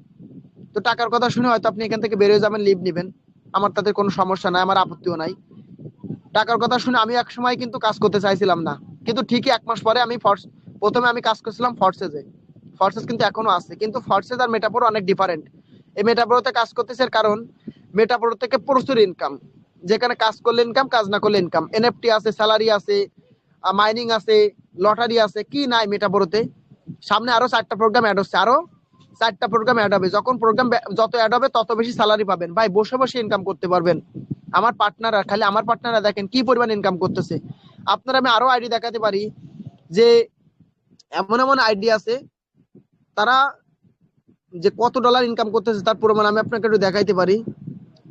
Speaker 1: তো টাকার কথা শুনে হয়তো আপনি এখান থেকে বেরিয়ে যাবেন, লিভ নেবেন, আমার তাতে কোনো সমস্যা নাই, আমার আপত্তিও নাই। টাকার কথা শুনে আমি এক সময় কিন্তু কাজ করতে চাইছিলাম না, কিন্তু ঠিকই 1 মাস পরে আমি প্রথমে আমি কাজ করছিলাম ফরসেজে। ফরসেজ কিন্তু এখনো আছে, কিন্তু ফরসেজ আর মেটাপোর অনেক ডিফারেন্ট। এই মেটাপোরতে কাজ করতেছে কারণ মেটাপোর থেকে প্রচুর ইনকাম, যেখানে কাজ করলে ইনকাম, কাজ না করলে ইনকাম। এনএফটি আছে, স্যালারি আছে, মাইনিং আছে, লটারি আছে, কি নাই মেটাপোরতে। সামনে আরো 4টা প্রোগ্রাম অ্যাড হচ্ছে, আরো 4টা প্রোগ্রাম অ্যাড হবে। যখন প্রোগ্রাম যত অ্যাড হবে তত বেশি স্যালারি পাবেন ভাই, বসে বসে ইনকাম করতে পারবেন। আমার পার্টনাররা, খালি আমার পার্টনাররা দেখেন কি পরিমাণ ইনকাম করতেছে। আপনারা আমি আরো আইডি দেখাতে পারি, যে এমন এমন আইডি আছে, তারা যে কত ডলার ইনকাম করতেছে তার প্রমাণ আমি আপনাকে একটু দেখাইতে পারি।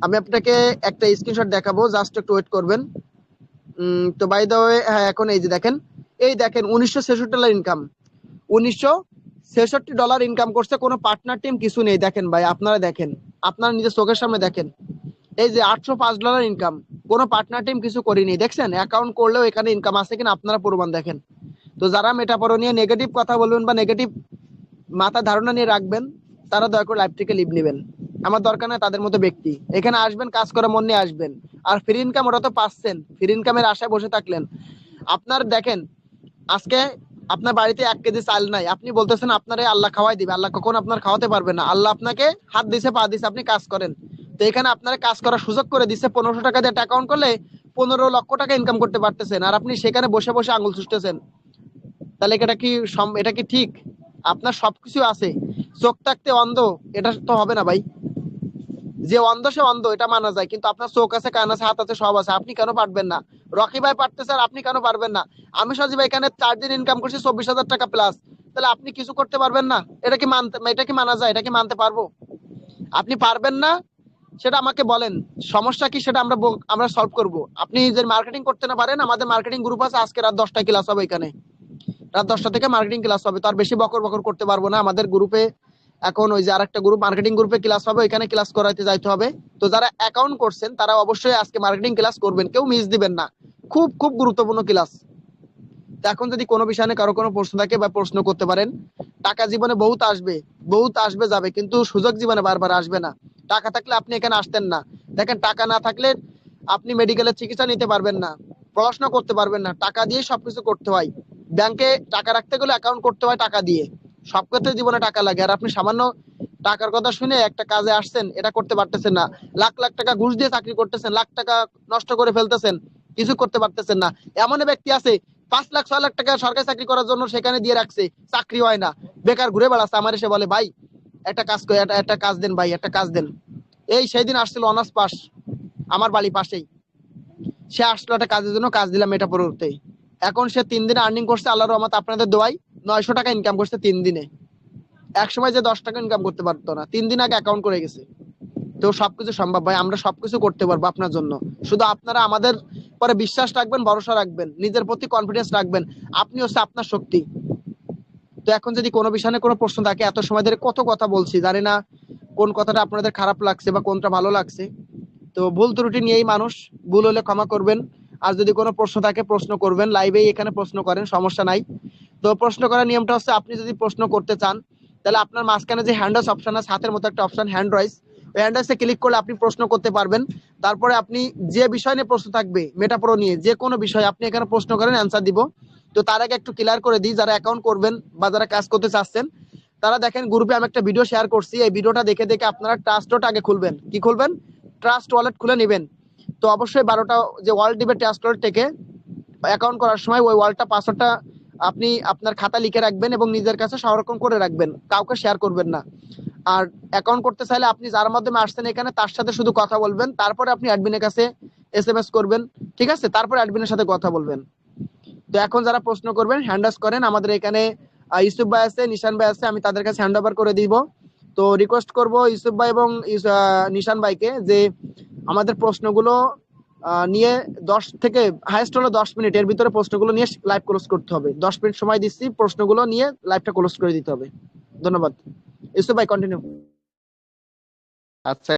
Speaker 1: আমি আপনাকে একটা স্ক্রিনশট দেখাবো, জাস্ট একটু ওয়েট করবেন। তো বাই দ্য ওয়ে, হ্যাঁ, এখন এই যে দেখেন, এই দেখেন $1966 ইনকাম, $1966 ইনকাম করছে। কোনো পার্টনার টিম কিছু নেই। দেখেন ভাই, আপনারা দেখেন, আপনারা নিজের চোখের সামনে দেখেন। এই যে $805 ইনকাম, কোনো পার্টনার টিম কিছু করেনি। দেখছেন অ্যাকাউন্ট করলেও এখানে ইনকাম আছে কিনা, আপনারা প্রমাণ দেখেন। তো যারা মেটাপরো নিয়ে নেগেটিভ কথা বলবেন বা নেগেটিভ মাথা ধারণা নিয়ে রাখবেন, তারা দয়া করে লাইফ থেকে লিভ নেবেন। আমার দরকার নাই তাদের মতো ব্যক্তি। এখানে আসবেন, কাজ করা মন নিয়ে আসবেন। আর ফ্রি ইনকাম ওটা তো পাচ্ছেন, ফ্রি ইনকামের আশায় বসে থাকলেন। আপনার দেখেন, আজকে আপনার বাড়িতে 1 কেজি চাল নাই, আপনি বলতেছেন আপনারে আল্লাহ খাওয়াই দিবে। আল্লাহ কখন আপনার খাওয়াতে পারবে না। আল্লাহ আপনাকে হাত দিছে, পা দিছে, আপনি কাজ করেন। তো এখানে আপনারা কাজ করার সুযোগ করে দিচ্ছে। 1500 টাকা দিয়ে অ্যাকাউন্ট করলে 15 লক্ষ টাকা ইনকাম করতে পারতেছেন, আর আপনি সেখানে বসে বসে আঙুল চুষতেছেন। তাহলে এটা কি ঠিক? আপনার সবকিছু আছে, চোখ থাকতে অন্ধ, এটা তো হবে না ভাই। যে অন্ধ সে অন্ধ, এটা মানা যায়, কিন্তু আপনার চোখ আছে, কান আছে, হাত আছে, সব আছে, আপনি কেন পারবেন না? রকি ভাই পারতেছে, আর আপনি কেন পারবেন না? আমি সাজি ভাই এখানে 4 দিন ইনকাম করছি 24,000 টাকা প্লাস, তাহলে আপনি কিছু করতে পারবেন না? এটা কি মানা যায়? এটা কি মানতে পারবো? আপনি পারবেন না, সেটা আমাকে বলেন, সমস্যা কি সেটা আমরা সলভ করব। আপনি যে মার্কেটিং করতে না পারেন, আমাদের মার্কেটিং গ্রুপ আছে, আজকে রাত 10টায় ক্লাস হবে। এখানে রাত 10টা থেকে মার্কেটিং ক্লাস হবে। তার বেশি বকর বকর করতে পারবো না। আমাদের গ্রুপে এখন ওই যে আরেকটা গ্রুপ, মার্কেটিং গ্রুপে ক্লাস হবে, এখানে ক্লাস করাইতে যাইতে হবে। তো যারা অ্যাকাউন্ট করছেন তারা অবশ্যই আজকে মার্কেটিং ক্লাস করবেন, কেউ মিস দিবেন না। খুব খুব গুরুত্বপূর্ণ ক্লাস। তো এখন যদি কোনো বিষয় নিয়ে কারো কোনো প্রশ্ন থাকে বা প্রশ্ন করতে পারেন। টাকা জীবনে বহুত আসবে, বহুত আসবে যাবে, কিন্তু সুযোগ জীবনে বারবার আসবে না। টাকা থাকলে আপনি এখানে আসতেন না। দেখেন, টাকা না থাকলে আপনি মেডিকেলের চিকিৎসা নিতে পারবেন না, পড়াশোনা করতে পারবেন না। টাকা দিয়ে সবকিছু করতে হয়। ব্যাংকে টাকা রাখতে গেলে অ্যাকাউন্ট করতে হয় টাকা দিয়ে। সব ক্ষেত্রে জীবনে টাকা লাগে, আর আপনি সামান্য টাকার কথা শুনে একটা কাজে আসছেন, এটা করতে পারতেছেন না। লাখ লাখ টাকা ঘুষ দিয়ে চাকরি করতেছেন, লাখ টাকা নষ্ট করে ফেলতেছেন, কিছু করতে পারতেছেন না। এমন ব্যক্তি আছে 5 লাখ 6 লাখ টাকা সরকারি চাকরি করার জন্য সেখানে দিয়ে রাখছে, চাকরি হয় না, বেকার ঘুরে বেড়াচ্ছে। আমার এসে বলে, ভাই একটা কাজ করে, একটা কাজ দেন ভাই, একটা কাজ দেন। এই সেই দিন আসছিল অনার্স পাস, আমার বাড়ি পাশেই। সে আসলো একটা কাজের জন্য, কাজ দিলাম মেটাপোরতে। এখন সে 3 দিনে আর্নিং করছে আল্লাহর রহমতে, আপনাদের দোয়াই 900 টাকা ইনকাম করছে 3 দিনে। এক সময় যে 10 টাকা ইনকাম করতে পারতো না, 3 দিন আগে অ্যাকাউন্ট করে গেছে। তো সবকিছু সম্ভব ভাই, আমরা সবকিছু করতে পারবো আপনার জন্য। শুধু আপনারা আমাদের পরে বিশ্বাস রাখবেন, ভরসা রাখবেন, নিজের প্রতি কনফিডেন্স রাখবেন। আপনি হচ্ছে আপনার শক্তি। তো এখন যদি কোনো বিষয় নিয়ে কোনো প্রশ্ন থাকে, এত সময় ধরে কত কথা বলছি, জানি না কোন কথাটা আপনাদের খারাপ লাগছে বা কোনটা ভালো লাগছে। তো ভুল ত্রুটি নিয়েই মানুষ, ভুল হলে ক্ষমা করবেন। আর যদি কোনো প্রশ্ন থাকে প্রশ্ন করবেন, লাইভেই এখানে প্রশ্ন করেন, সমস্যা নাই। তো প্রশ্ন করার নিয়মটা হচ্ছে, আপনি যদি প্রশ্ন করতে চান, তাহলে আপনার মাঝখানে যে হ্যান্ড রাইজ অপশন আছে, হাতের মতো একটা অপশন হ্যান্ড রাইজ, ওই হ্যান্ড রাইজে ক্লিক করলে আপনি প্রশ্ন করতে পারবেন। তারপরে আপনি যে বিষয় নিয়ে প্রশ্ন থাকবে, মেটাপ্রো নিয়ে যে কোনো বিষয়, আপনি এখানে প্রশ্ন করেন, অ্যান্সার দিব। তো তার আগে একটু ক্লিয়ার করে দিই, যারা অ্যাকাউন্ট করবেন বা যারা কাজ করতে চাচ্ছেন, তারা দেখেন গ্রুপে আমি একটা ভিডিও শেয়ার করছি। এই ভিডিওটা দেখে দেখে আপনারা ট্রাস্ট আগে খুলবেন। কি খুলবেন? ট্রাস্ট ওয়ালেট খুলে নেবেন। তো অবশ্যই 12টা যে ওয়ালেট দিবে ট্রাস্ট ওয়ালেট থেকে, অ্যাকাউন্ট করার সময় ওই ওয়ালটা পাসওয়ার্ডটা আপনি আপনার খাতা লিখে রাখবেন এবং নিজের কাছে সংরক্ষণ করে রাখবেন, কাউকে শেয়ার করবেন না। আর অ্যাকাউন্ট করতে চাইলে আপনি যার মাধ্যমে আসছেন এখানে, তার সাথে শুধু কথা বলবেন, তারপরে আপনি অ্যাডমিনের কাছে এসএমএস করবেন, ঠিক আছে? তারপরে অ্যাডমিনের সাথে কথা বলবেন। তো এখন যারা প্রশ্ন করবেন, হ্যান্ড রাইজ করেন। আমাদের এখানে ইউসুফ ভাই আছে, নিশান ভাই আছে, আমি তাদের কাছে হ্যান্ড ওভার করে দিব। তো রিকোয়েস্ট করব ইউসুফ ভাই এবং নিশান ভাইকে যে আমাদের প্রশ্নগুলো নিয়ে 10 থেকে হাইয়েস্ট হলো 10 মিনিট, এর ভিতরে প্রশ্নগুলো নিয়ে লাইভ ক্লোজ করতে হবে। 10 মিনিট সময় দিচ্ছি, প্রশ্নগুলো নিয়ে লাইভটা ক্লোজ করে দিতে হবে। ধন্যবাদ। ইউসুফ ভাই কন্টিনিউ।
Speaker 4: আচ্ছা